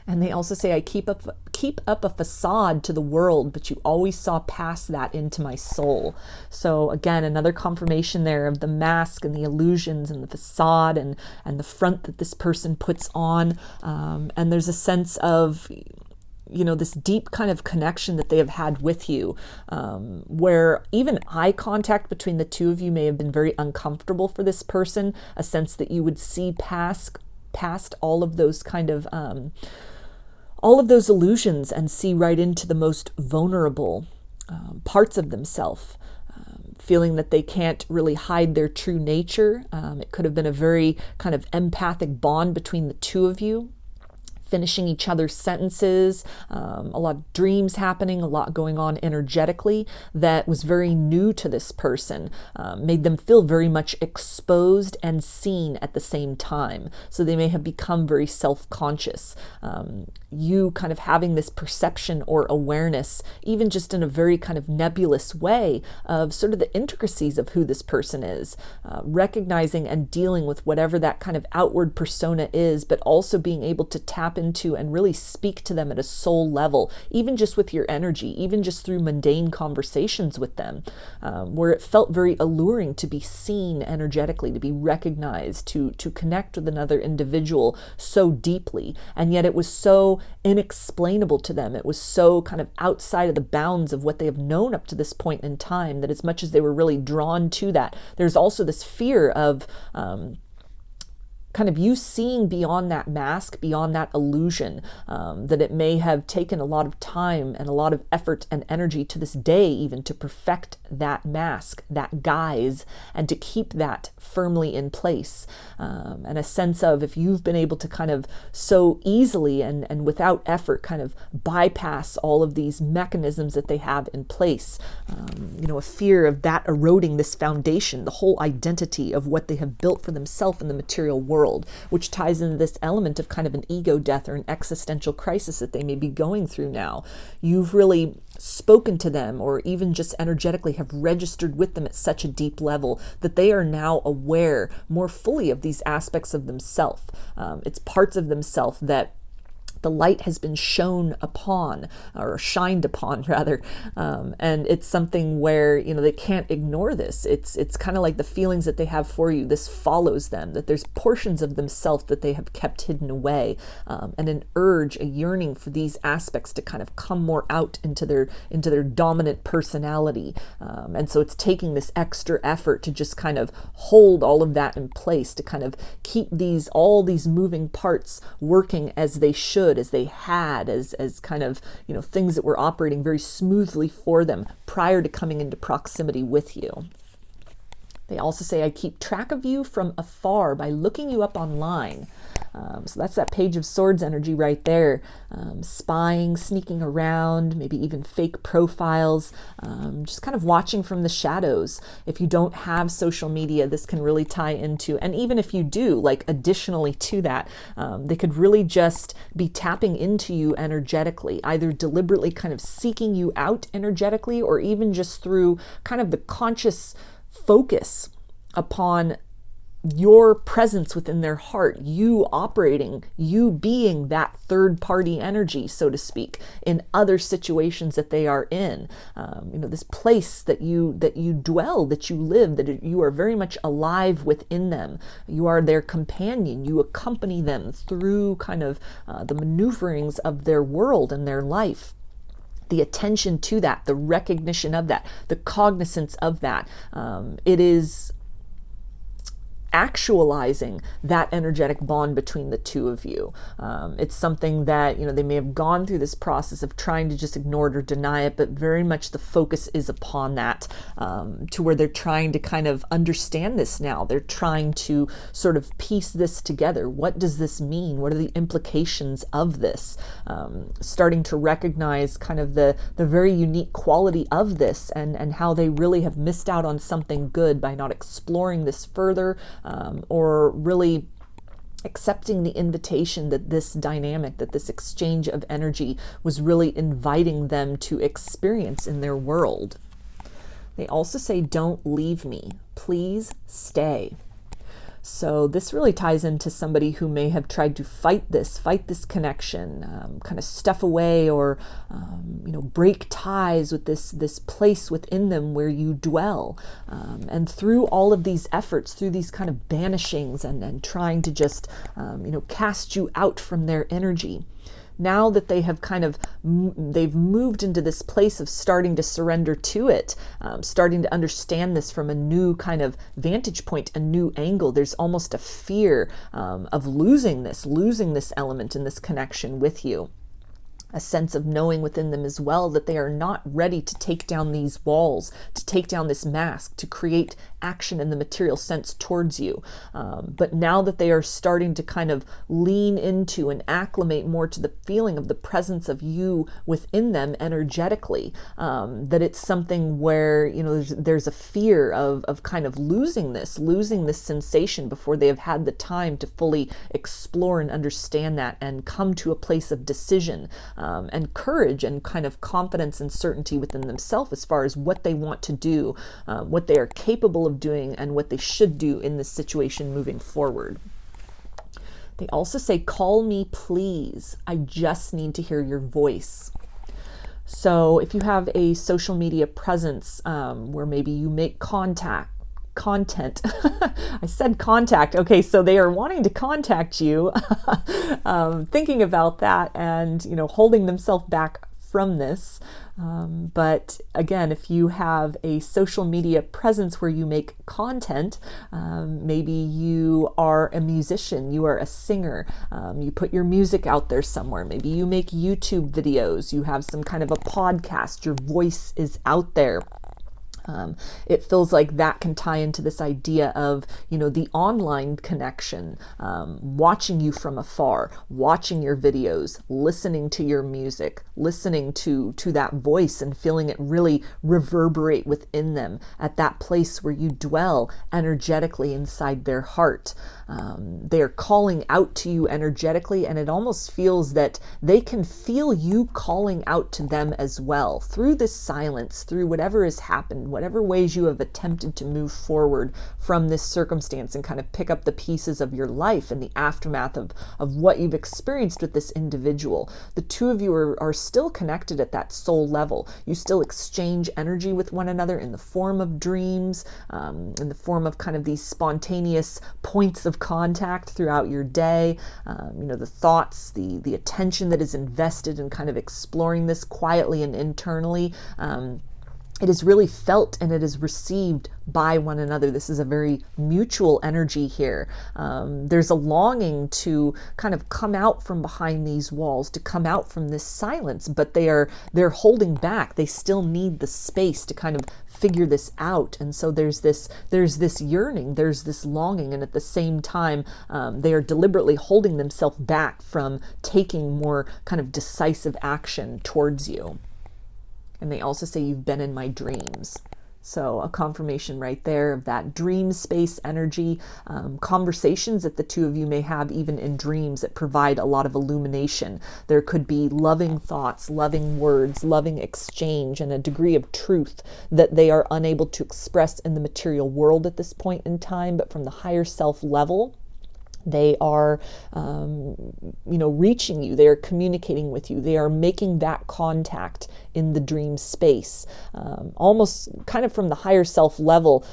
And they also say, I keep up a facade to the world, but you always saw past that into my soul. So again, another confirmation there of the mask and the illusions and the facade and the front that this person puts on. And there's a sense of, this deep kind of connection that they have had with you, where even eye contact between the two of you may have been very uncomfortable for this person, a sense that you would see past all of those kind of all of those illusions and see right into the most vulnerable parts of themselves, feeling that they can't really hide their true nature. It could have been a very kind of empathic bond between the two of you, finishing each other's sentences, a lot of dreams happening, a lot going on energetically that was very new to this person, made them feel very much exposed and seen at the same time. So they may have become very self-conscious. You kind of having this perception or awareness, even just in a very kind of nebulous way, of sort of the intricacies of who this person is, recognizing and dealing with whatever that kind of outward persona is, but also being able to tap into and really speak to them at a soul level, even just with your energy, even just through mundane conversations with them, where it felt very alluring to be seen energetically, to be recognized, to connect with another individual so deeply. And yet it was so inexplainable to them. It was so kind of outside of the bounds of what they have known up to this point in time, that as much as they were really drawn to that, there's also this fear of kind of you seeing beyond that mask, beyond that illusion, that it may have taken a lot of time and a lot of effort and energy to this day even to perfect that mask, that guise, and to keep that firmly in place. And a sense of, if you've been able to kind of so easily and without effort kind of bypass all of these mechanisms that they have in place, a fear of that eroding this foundation, the whole identity of what they have built for themselves in the material world, which ties into this element of kind of an ego death or an existential crisis that they may be going through now. You've really spoken to them, or even just energetically have registered with them at such a deep level that they are now aware more fully of these aspects of themselves. It's parts of themselves that the light has been shone upon, or shined upon rather, and it's something where they can't ignore this. It's kind of like the feelings that they have for you. This follows them, that there's portions of themselves that they have kept hidden away, and an urge, a yearning for these aspects to kind of come more out into their dominant personality, and so it's taking this extra effort to just kind of hold all of that in place, to kind of keep all these moving parts working as they should, as they had, as kind of things that were operating very smoothly for them prior to coming into proximity with you. They also say, I keep track of you from afar by looking you up online. So that's that Page of Swords energy right there. Spying, sneaking around, maybe even fake profiles, just kind of watching from the shadows. If you don't have social media, this can really tie into, and even if you do, like additionally to that, they could really just be tapping into you energetically, either deliberately kind of seeking you out energetically, or even just through kind of the conscious focus upon your presence within their heart, you operating, you being that third party energy, so to speak, in other situations that they are in. This place that you dwell, that you live, that you are very much alive within them. You are their companion. You accompany them through kind of the maneuverings of their world and their life. The attention to that, the recognition of that, the cognizance of that. It is actualizing that energetic bond between the two of you. It's something that, they may have gone through this process of trying to just ignore it or deny it, but very much the focus is upon that, to where they're trying to kind of understand this now. They're trying to sort of piece this together. What does this mean? What are the implications of this? Starting to recognize kind of the very unique quality of this, and how they really have missed out on something good by not exploring this further, or really accepting the invitation that this dynamic, that this exchange of energy was really inviting them to experience in their world. They also say, don't leave me, please stay. So this really ties into somebody who may have tried to fight this connection, kind of stuff away, or break ties with this place within them where you dwell. And through all of these efforts, through these kind of banishings and trying to just cast you out from their energy. Now that they have they've moved into this place of starting to surrender to it, starting to understand this from a new kind of vantage point, a new angle, there's almost a fear of losing this element in this connection with you. A sense of knowing within them as well that they are not ready to take down these walls, to take down this mask, to create action in the material sense towards you. But now that they are starting to kind of lean into and acclimate more to the feeling of the presence of you within them energetically, that it's something where, there's a fear of kind of losing this sensation before they have had the time to fully explore and understand that and come to a place of decision, and courage and kind of confidence and certainty within themselves as far as what they want to do, what they are capable of doing, and what they should do in this situation moving forward. They also say, call me, please. I just need to hear your voice. So if you have a social media presence where maybe you make content, I said contact. Okay, so they are wanting to contact you, thinking about that and, holding themselves back from this. But again, if you have a social media presence where you make content, maybe you are a musician, you are a singer, you put your music out there somewhere, maybe you make YouTube videos, you have some kind of a podcast, your voice is out there. It feels like that can tie into this idea of, the online connection, watching you from afar, watching your videos, listening to your music, listening to that voice and feeling it really reverberate within them at that place where you dwell energetically inside their heart. They're calling out to you energetically, and it almost feels that they can feel you calling out to them as well through this silence, through whatever has happened, whatever ways you have attempted to move forward from this circumstance and kind of pick up the pieces of your life in the aftermath of what you've experienced with this individual. The two of you are still connected at that soul level. You still exchange energy with one another in the form of dreams, in the form of kind of these spontaneous points of contact throughout your day, the thoughts, the attention that is invested in kind of exploring this quietly and internally. It is really felt and it is received by one another. This is a very mutual energy here. There's a longing to kind of come out from behind these walls, to come out from this silence, but they're holding back. They still need the space to kind of figure this out. And so there's this yearning, there's this longing, and at the same time, they are deliberately holding themselves back from taking more kind of decisive action towards you. And they also say, you've been in my dreams. So a confirmation right there of that dream space energy, conversations that the two of you may have even in dreams that provide a lot of illumination. There could be loving thoughts, loving words, loving exchange, and a degree of truth that they are unable to express in the material world at this point in time, but from the higher self level, they are, reaching you. They are communicating with you. They are making that contact in the dream space, almost kind of from the higher self level,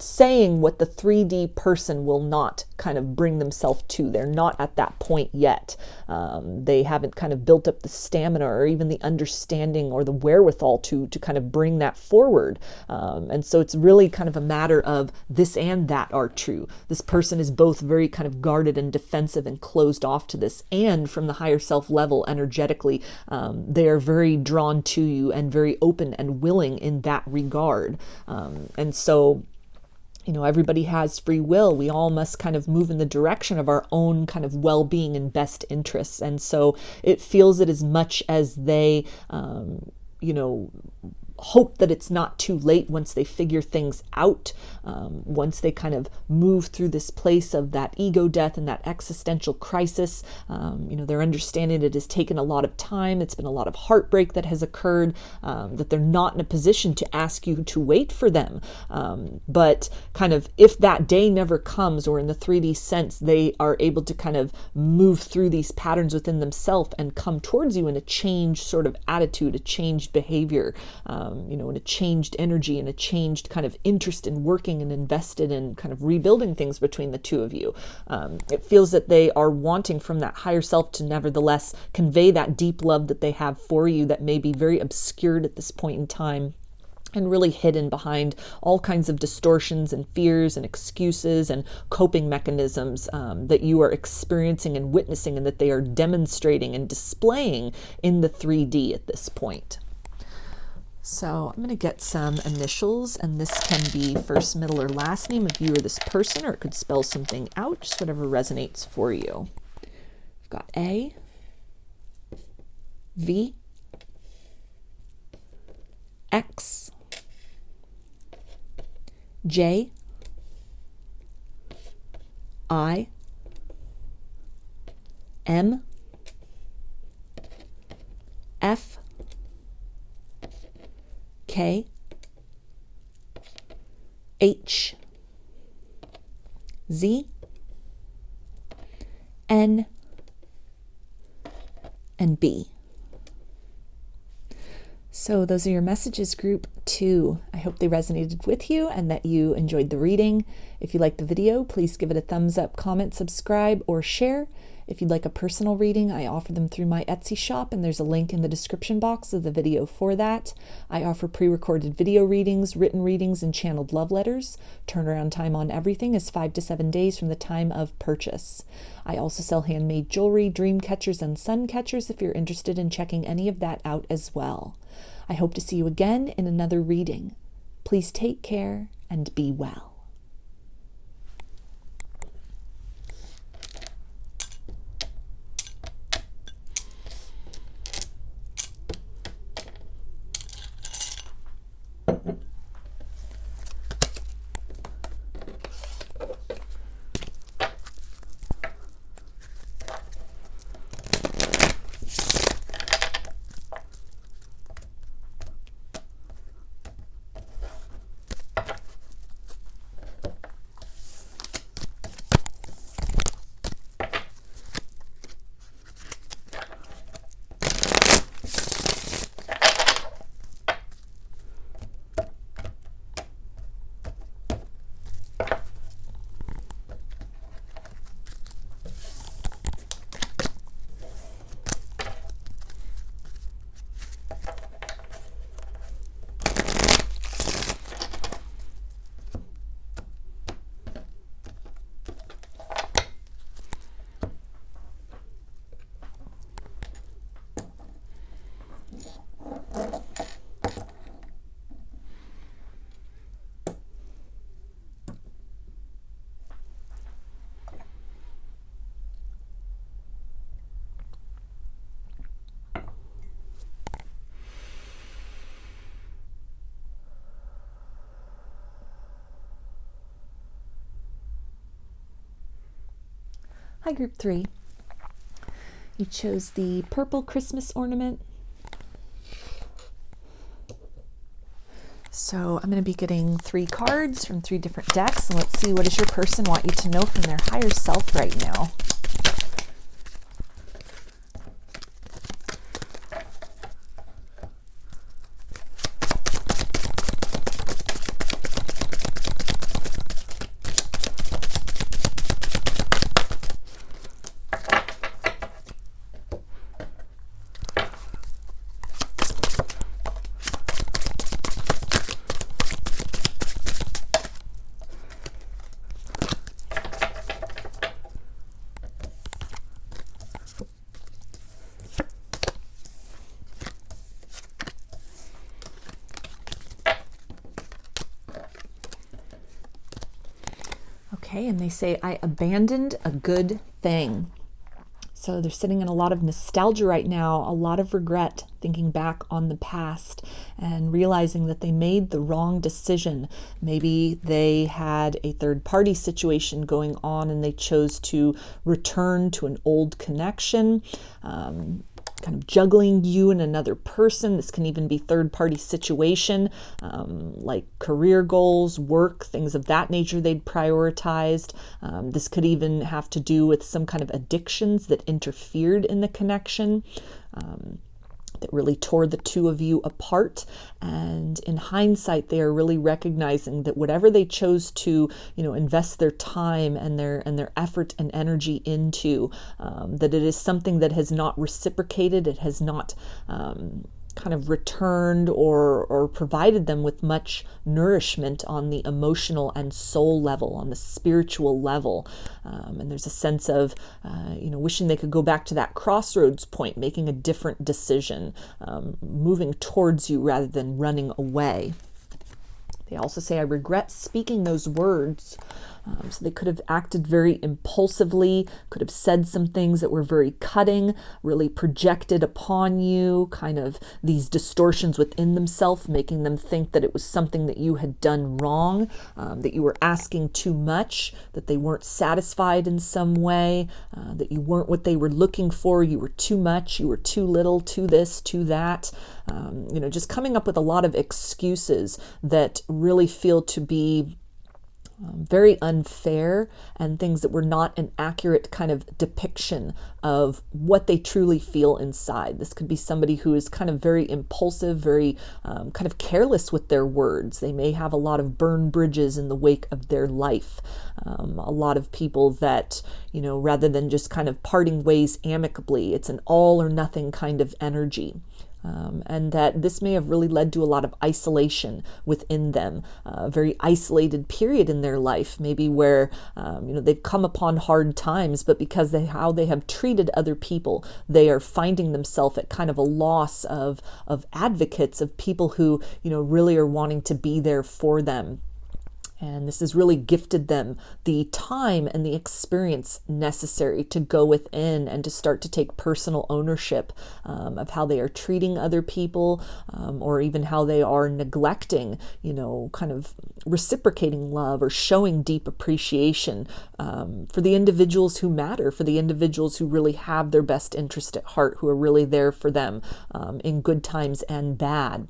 saying what the 3D person will not kind of bring themselves to. They're not at that point yet. They haven't kind of built up the stamina or even the understanding or the wherewithal to kind of bring that forward. And so it's really kind of a matter of this and that are true. This person is both very kind of guarded and defensive and closed off to this. And from the higher self level, energetically, they are very drawn to you and very open and willing in that regard. And so, everybody has free will. We all must kind of move in the direction of our own kind of well-being and best interests. And so it feels that as much as they, hope that it's not too late once they figure things out, once they kind of move through this place of that ego death and that existential crisis. They're understanding it has taken a lot of time. It's been a lot of heartbreak that has occurred, that they're not in a position to ask you to wait for them. But kind of if that day never comes, or in the 3D sense, they are able to kind of move through these patterns within themselves and come towards you in a changed sort of attitude, a changed behavior, in a changed energy and a changed kind of interest in working and invested in kind of rebuilding things between the two of you. It feels that they are wanting from that higher self to nevertheless convey that deep love that they have for you that may be very obscured at this point in time, and really hidden behind all kinds of distortions and fears and excuses and coping mechanisms that you are experiencing and witnessing, and that they are demonstrating and displaying in the 3D at this point. So I'm going to get some initials, and this can be first, middle, or last name of you or this person, or it could spell something out, just whatever resonates for you. We've got A, V, X, J, I, M, F, K, H, Z, N, and B. So those are your messages, group 2. I hope they resonated with you and that you enjoyed the reading. If you liked the video, please give it a thumbs up, comment, subscribe, or share. If you'd like a personal reading, I offer them through my Etsy shop, and there's a link in the description box of the video for that. I offer pre-recorded video readings, written readings, and channeled love letters. Turnaround time on everything is 5 to 7 days from the time of purchase. I also sell handmade jewelry, dream catchers, and sun catchers if you're interested in checking any of that out as well. I hope to see you again in another reading. Please take care and be well. Hi, group 3. You chose the purple Christmas ornament. So I'm going to be getting 3 cards from 3 different decks, and let's see, what does your person want you to know from their higher self right now? Okay, and they say, I abandoned a good thing. So they're sitting in a lot of nostalgia right now, a lot of regret, thinking back on the past and realizing that they made the wrong decision. Maybe they had a third-party situation going on and they chose to return to an old connection, kind of juggling you and another person. This can even be third-party situation, like career goals, work, things of that nature they'd prioritized. This could even have to do with some kind of addictions that interfered in the connection, that really tore the two of you apart. And in hindsight, they are really recognizing that whatever they chose to, invest their time and their effort and energy into, that it is something that has not reciprocated. It has not kind of returned or provided them with much nourishment on the emotional and soul level, on the spiritual level. And there's a sense of, wishing they could go back to that crossroads point, making a different decision, moving towards you rather than running away. They also say, I regret speaking those words. So they could have acted very impulsively, could have said some things that were very cutting, really projected upon you, kind of these distortions within themselves, making them think that it was something that you had done wrong, that you were asking too much, that they weren't satisfied in some way, that you weren't what they were looking for, you were too much, you were too little, too this, too that. Just coming up with a lot of excuses that really feel to be very unfair, and things that were not an accurate kind of depiction of what they truly feel inside. This could be somebody who is kind of very impulsive, very kind of careless with their words. They may have a lot of burned bridges in the wake of their life. A lot of people that, rather than just kind of parting ways amicably, it's an all or nothing kind of energy. And that this may have really led to a lot of isolation within them, a very isolated period in their life, maybe where, they've come upon hard times, but because how they have treated other people, they are finding themselves at kind of a loss of advocates, of people who, really are wanting to be there for them. And this has really gifted them the time and the experience necessary to go within and to start to take personal ownership of how they are treating other people, or even how they are neglecting, kind of reciprocating love or showing deep appreciation for the individuals who matter, for the individuals who really have their best interest at heart, who are really there for them in good times and bad.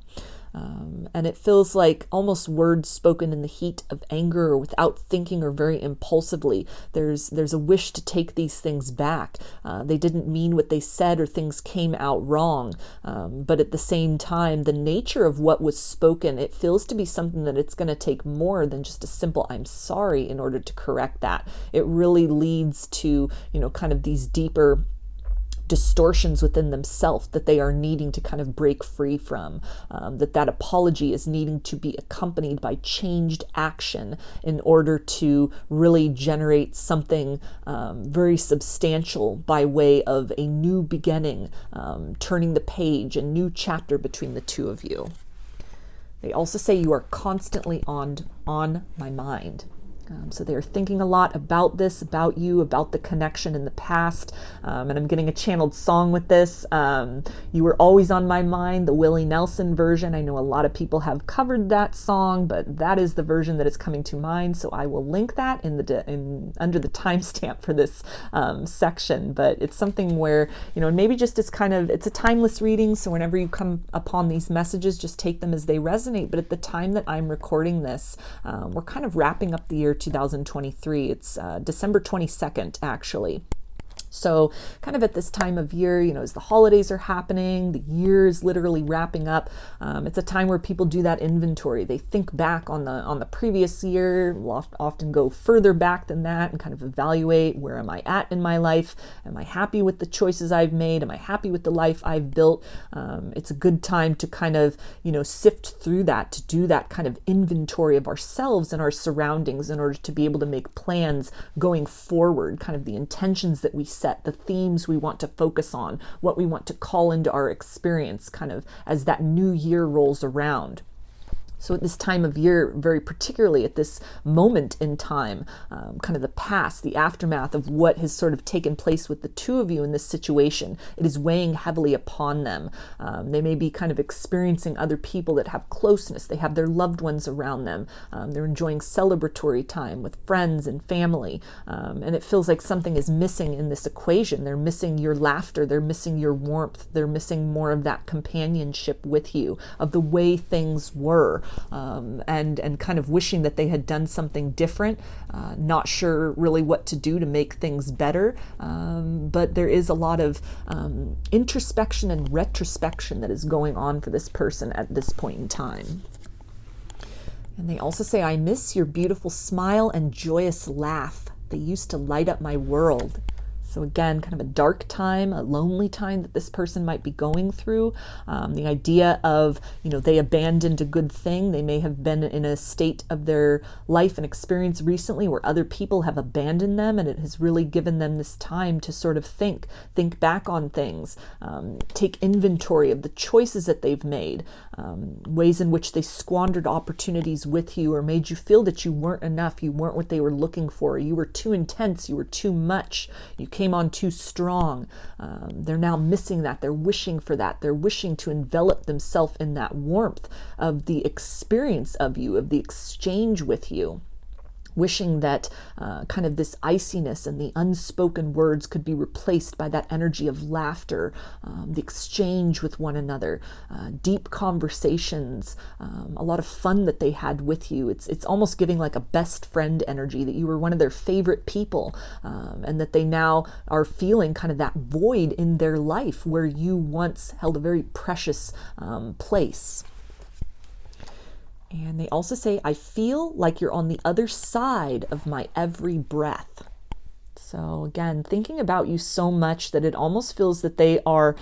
And it feels like almost words spoken in the heat of anger or without thinking or very impulsively. There's a wish to take these things back. They didn't mean what they said, or things came out wrong. But at the same time, the nature of what was spoken, it feels to be something that it's going to take more than just a simple "I'm sorry" in order to correct that. It really leads to, kind of these deeper distortions within themselves that they are needing to kind of break free from, that apology is needing to be accompanied by changed action in order to really generate something very substantial by way of a new beginning, turning the page, a new chapter between the two of you. They also say you are constantly on my mind. So they're thinking a lot about this, about you, about the connection in the past. And I'm getting a channeled song with this. You Were Always on My Mind, the Willie Nelson version. I know a lot of people have covered that song, but that is the version that is coming to mind. So I will link that under the timestamp for this section. But it's something where, maybe just it's a timeless reading. So whenever you come upon these messages, just take them as they resonate. But at the time that I'm recording this, we're kind of wrapping up the year 2023. It's December 22nd, actually. So kind of at this time of year, as the holidays are happening, the year is literally wrapping up. It's a time where people do that inventory. They think back on the previous year, will often go further back than that and kind of evaluate, where am I at in my life? Am I happy with the choices I've made? Am I happy with the life I've built? It's a good time to kind of, sift through that, to do that kind of inventory of ourselves and our surroundings in order to be able to make plans going forward, kind of the intentions that we set, the themes we want to focus on, what we want to call into our experience kind of as that new year rolls around. So at this time of year, very particularly at this moment in time, kind of the past, the aftermath of what has sort of taken place with the two of you in this situation, it is weighing heavily upon them. They may be kind of experiencing other people that have closeness. They have their loved ones around them. They're enjoying celebratory time with friends and family. And it feels like something is missing in this equation. They're missing your laughter. They're missing your warmth. They're missing more of that companionship with you, of the way things were. And kind of wishing that they had done something different, not sure really what to do to make things better. But there is a lot of introspection and retrospection that is going on for this person at this point in time. And they also say, I miss your beautiful smile and joyous laugh. They used to light up my world. So again, kind of a dark time, a lonely time that this person might be going through. The idea of, they abandoned a good thing. They may have been in a state of their life and experience recently where other people have abandoned them, and it has really given them this time to sort of think back on things, take inventory of the choices that they've made, ways in which they squandered opportunities with you or made you feel that you weren't enough, you weren't what they were looking for, you were too intense, you were too much, you came on too strong. They're now missing that. They're wishing for that. They're wishing to envelop themselves in that warmth of the experience of you, of the exchange with you. wishing that kind of this iciness and the unspoken words could be replaced by that energy of laughter, the exchange with one another, deep conversations, a lot of fun that they had with you. It's almost giving like a best friend energy, that you were one of their favorite people, and that they now are feeling kind of that void in their life where you once held a very precious place. And they also say, I feel like you're on the other side of my every breath. So again, thinking about you so much that it almost feels that they are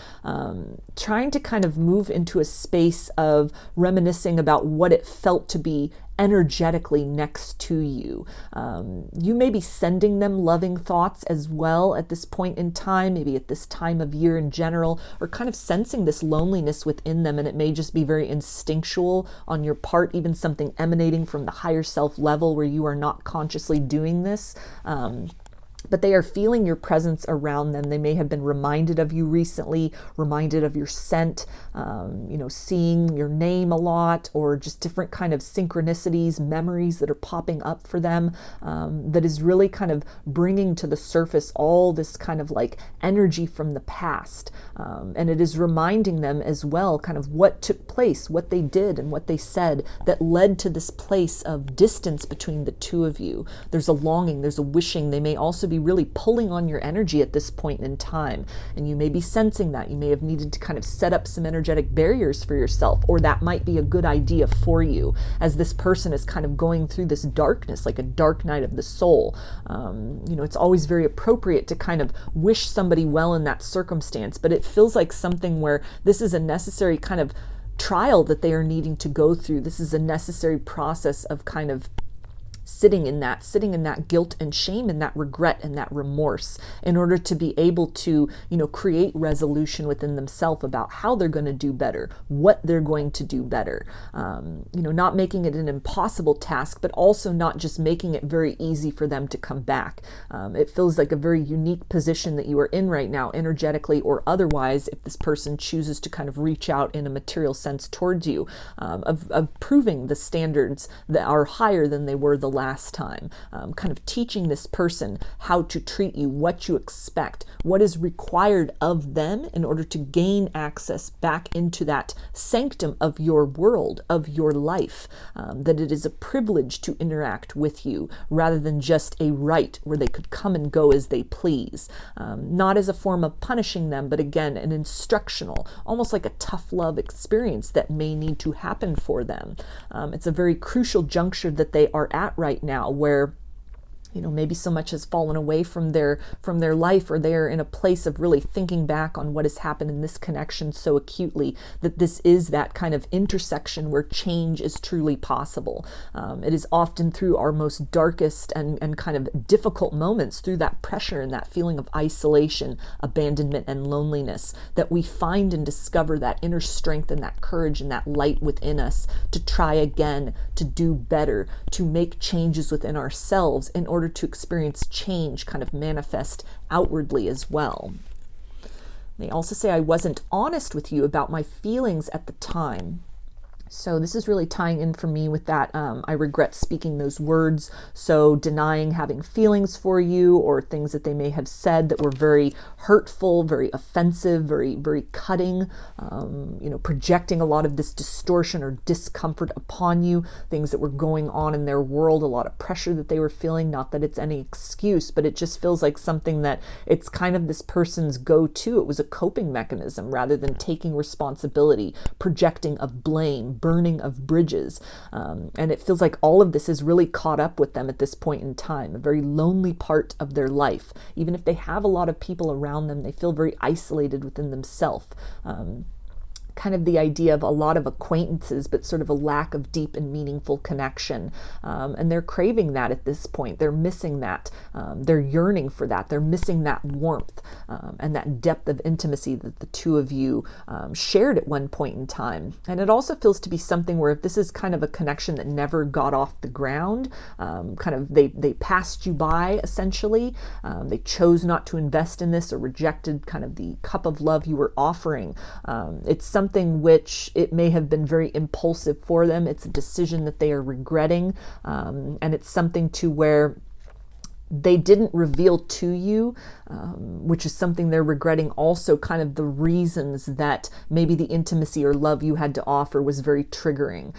trying to kind of move into a space of reminiscing about what it felt to be energetically next to you. You may be sending them loving thoughts as well at this point in time, maybe at this time of year in general, or kind of sensing this loneliness within them. And it may just be very instinctual on your part, even something emanating from the higher self level where you are not consciously doing this. But they are feeling your presence around them. They may have been reminded of you recently, reminded of your scent, seeing your name a lot, or just different kind of synchronicities, memories that are popping up for them, that is really kind of bringing to the surface all this kind of like energy from the past. And it is reminding them as well kind of what took place, what they did and what they said that led to this place of distance between the two of you. There's a longing, there's a wishing. They may also be really pulling on your energy at this point in time, and you may be sensing that. You may have needed to kind of set up some energetic barriers for yourself, or that might be a good idea for you as this person is kind of going through this darkness, like a dark night of the soul. It's always very appropriate to kind of wish somebody well in that circumstance, but it feels like something where this is a necessary kind of trial that they are needing to go through. This is a necessary process of kind of sitting in that guilt and shame and that regret and that remorse in order to be able to, create resolution within themselves about how they're going to do better, what they're going to do better. Not making it an impossible task, but also not just making it very easy for them to come back. It feels like a very unique position that you are in right now, energetically or otherwise, if this person chooses to kind of reach out in a material sense towards you, of proving the standards that are higher than they were the last time, kind of teaching this person how to treat you, what you expect, what is required of them in order to gain access back into that sanctum of your world, of your life, that it is a privilege to interact with you rather than just a right where they could come and go as they please. Not as a form of punishing them, but again, an instructional, almost like a tough love experience that may need to happen for them. It's a very crucial juncture that they are at right now, where maybe so much has fallen away from their life, or they are in a place of really thinking back on what has happened in this connection so acutely that this is that kind of intersection where change is truly possible. It is often through our most darkest and kind of difficult moments, through that pressure and that feeling of isolation, abandonment, and loneliness, that we find and discover that inner strength and that courage and that light within us to try again, to do better, to make changes within ourselves in order to experience change kind of manifest outwardly as well. They also say, I wasn't honest with you about my feelings at the time. So this is really tying in for me with that, I regret speaking those words. So denying having feelings for you, or things that they may have said that were very hurtful, very offensive, very, very cutting, projecting a lot of this distortion or discomfort upon you, things that were going on in their world, a lot of pressure that they were feeling. Not that it's any excuse, but it just feels like something that it's kind of this person's go-to. It was a coping mechanism rather than taking responsibility, projecting of blame, burning of bridges. And it feels like all of this is really caught up with them at this point in time, a very lonely part of their life. Even if they have a lot of people around them, they feel very isolated within themselves. Kind of the idea of a lot of acquaintances, but sort of a lack of deep and meaningful connection. And they're craving that at this point. They're missing that. They're yearning for that. They're missing that warmth and that depth of intimacy that the two of you shared at one point in time. And it also feels to be something where if this is kind of a connection that never got off the ground, kind of they passed you by essentially. They chose not to invest in this or rejected kind of the cup of love you were offering. It's something something which it may have been very impulsive for them. It's a decision that they are regretting, and it's something to where they didn't reveal to you, which is something they're regretting also, kind of the reasons that maybe the intimacy or love you had to offer was very triggering.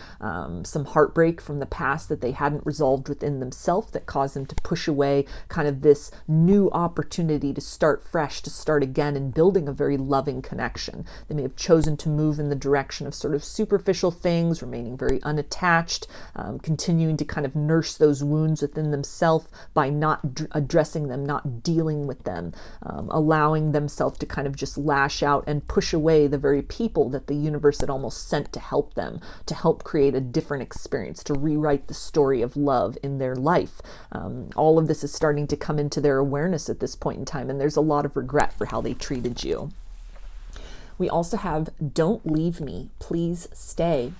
Some heartbreak from the past that they hadn't resolved within themselves that caused them to push away kind of this new opportunity to start fresh, to start again, and building a very loving connection. They may have chosen to move in the direction of sort of superficial things, remaining very unattached, continuing to kind of nurse those wounds within themselves by not addressing them, not dealing with them, allowing themselves to kind of just lash out and push away the very people that the universe had almost sent to help them, to help create a different experience, to rewrite the story of love in their life. All of this is starting to come into their awareness at this point in time, and there's a lot of regret for how they treated you. We also have "Don't leave me, please stay."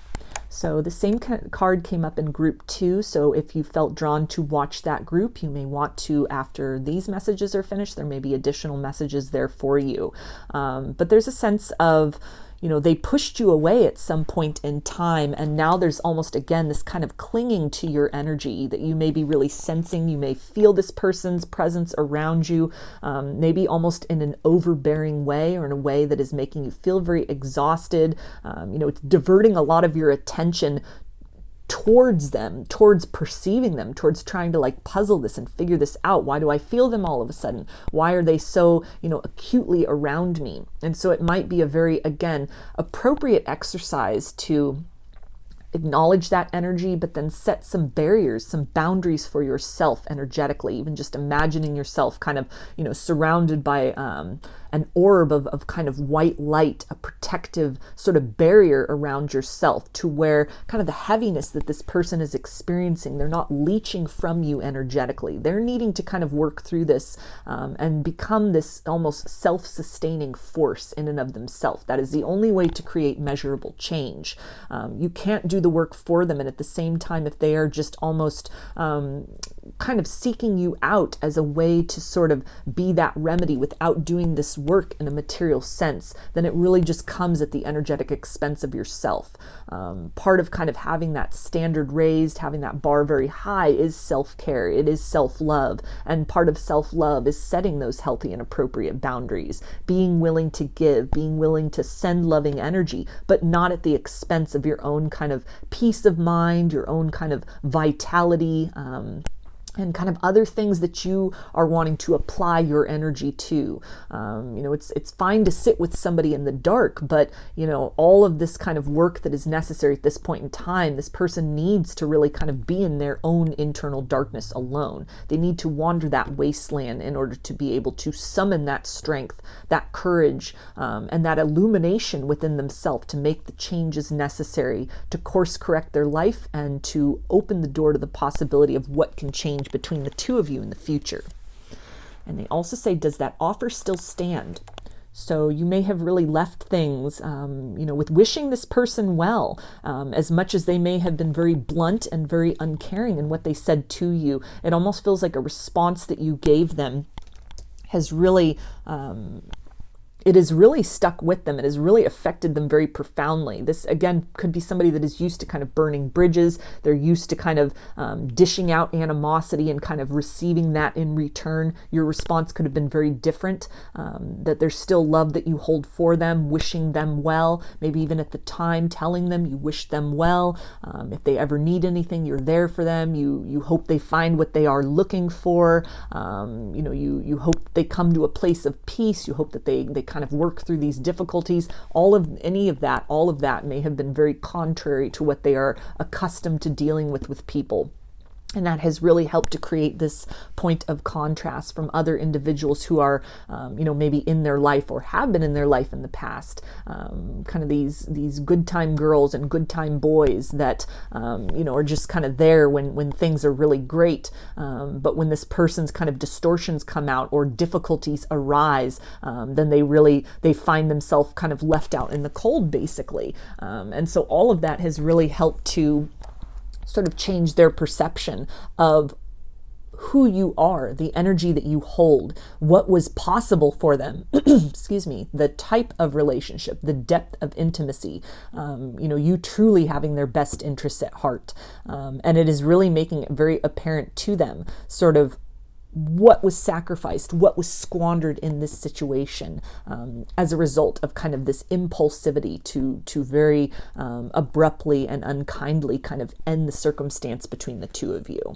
So the same card came up in group 2. So if you felt drawn to watch that group, you may want to, after these messages are finished, there may be additional messages there for you. But there's a sense of, they pushed you away at some point in time, and now there's almost, again, this kind of clinging to your energy that you may be really sensing. You may feel this person's presence around you, maybe almost in an overbearing way, or in a way that is making you feel very exhausted. It's diverting a lot of your attention towards them, towards perceiving them, towards trying to like puzzle this and figure this out. Why do I feel them all of a sudden? Why are they so, acutely around me? And so it might be a very, again, appropriate exercise to acknowledge that energy, but then set some barriers, some boundaries for yourself energetically, even just imagining yourself kind of, surrounded by an orb of kind of white light, a protective sort of barrier around yourself, to where kind of the heaviness that this person is experiencing, they're not leeching from you energetically. They're needing to kind of work through this and become this almost self-sustaining force in and of themselves. That is the only way to create measurable change. You can't do the work for them, and at the same time, if they are just almost kind of seeking you out as a way to sort of be that remedy without doing this work in a material sense, then it really just comes at the energetic expense of yourself. Part of kind of having that standard raised, having that bar very high, is self-care. It is self-love, and part of self-love is setting those healthy and appropriate boundaries, being willing to give, being willing to send loving energy, but not at the expense of your own kind of peace of mind, your own kind of vitality, and kind of other things that you are wanting to apply your energy to. It's fine to sit with somebody in the dark, but all of this kind of work that is necessary at this point in time, this person needs to really kind of be in their own internal darkness alone. They need to wander that wasteland in order to be able to summon that strength, that courage, and that illumination within themselves to make the changes necessary to course correct their life and to open the door to the possibility of what can change between the two of you in the future. And they also say, does that offer still stand? So you may have really left things, with wishing this person well, as much as they may have been very blunt and very uncaring in what they said to you. It almost feels like a response that you gave them has really it has really stuck with them. It has really affected them very profoundly. This, again, could be somebody that is used to kind of burning bridges. They're used to kind of dishing out animosity and kind of receiving that in return. Your response could have been very different, that there's still love that you hold for them, wishing them well, maybe even at the time telling them you wish them well. If they ever need anything, you're there for them. You hope they find what they are looking for. You hope they come to a place of peace. You hope that they kind of work through these difficulties. All of that may have been very contrary to what they are accustomed to dealing with people. And that has really helped to create this point of contrast from other individuals who are, maybe in their life or have been in their life in the past. Kind of these good time girls and good time boys that, are just kind of there when things are really great. But when this person's kind of distortions come out or difficulties arise, then they find themselves kind of left out in the cold, basically. And so all of that has really helped to sort of change their perception of who you are, the energy that you hold, what was possible for them, excuse me, the type of relationship, the depth of intimacy, you truly having their best interests at heart. And it is really making it very apparent to them sort of what was sacrificed, what was squandered in this situation as a result of kind of this impulsivity to very abruptly and unkindly kind of end the circumstance between the two of you.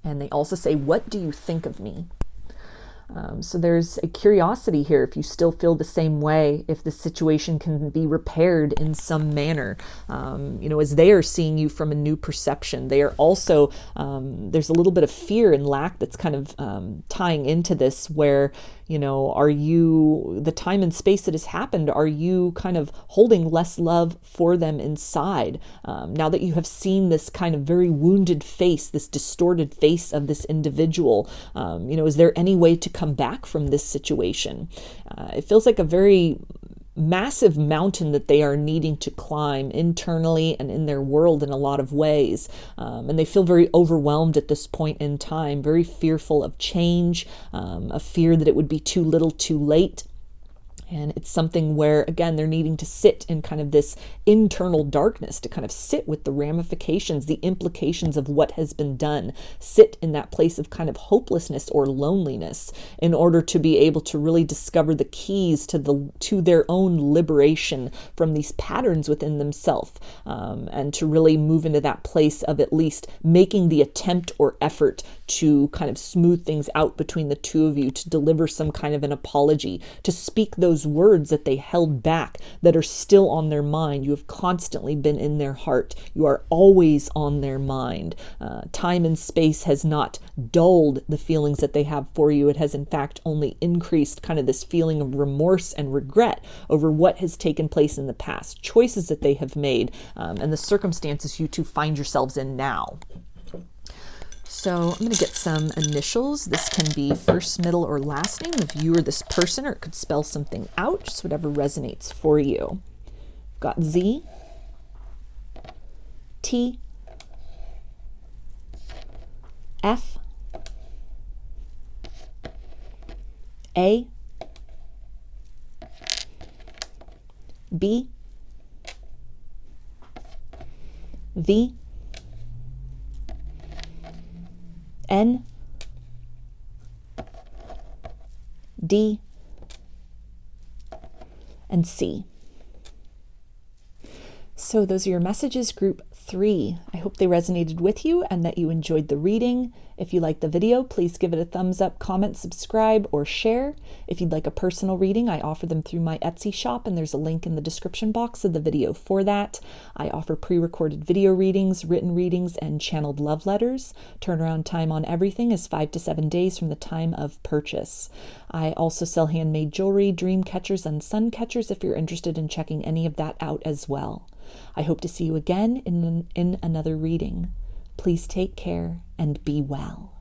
And they also say, what do you think of me? So there's a curiosity here if you still feel the same way, if the situation can be repaired in some manner. As they are seeing you from a new perception, they are also, there's a little bit of fear and lack that's kind of tying into this where, are you, the time and space that has happened, are you kind of holding less love for them inside? Now that you have seen this kind of very wounded face, this distorted face of this individual, is there any way to come back from this situation? It feels like a very massive mountain that they are needing to climb internally and in their world in a lot of ways. And they feel very overwhelmed at this point in time, very fearful of change, a fear that it would be too little too late. And it's something where, again, they're needing to sit in kind of this internal darkness, to kind of sit with the ramifications, the implications of what has been done, sit in that place of kind of hopelessness or loneliness in order to be able to really discover the keys to their own liberation from these patterns within themselves, and to really move into that place of at least making the attempt or effort to kind of smooth things out between the two of you, to deliver some kind of an apology, to speak those words that they held back that are still on their mind. You have constantly been in their heart. You are always on their mind. Time and space has not dulled the feelings that they have for you. It has in fact only increased kind of this feeling of remorse and regret over what has taken place in the past, choices that they have made, and the circumstances you two find yourselves in now. So I'm going to get some initials. This can be first, middle, or last name of you or this person, or it could spell something out, just whatever resonates for you. Got Z, T, F, A, B, V, N, D, and C. So those are your messages, group 3. I hope they resonated with you and that you enjoyed the reading. If you liked the video, please give it a thumbs up, comment, subscribe, or share. If you'd like a personal reading, I offer them through my Etsy shop, and there's a link in the description box of the video for that. I offer pre-recorded video readings, written readings, and channeled love letters. Turnaround time on everything is 5 to 7 days from the time of purchase. I also sell handmade jewelry, dream catchers, and sun catchers if you're interested in checking any of that out as well. I hope to see you again in another reading. Please take care and be well.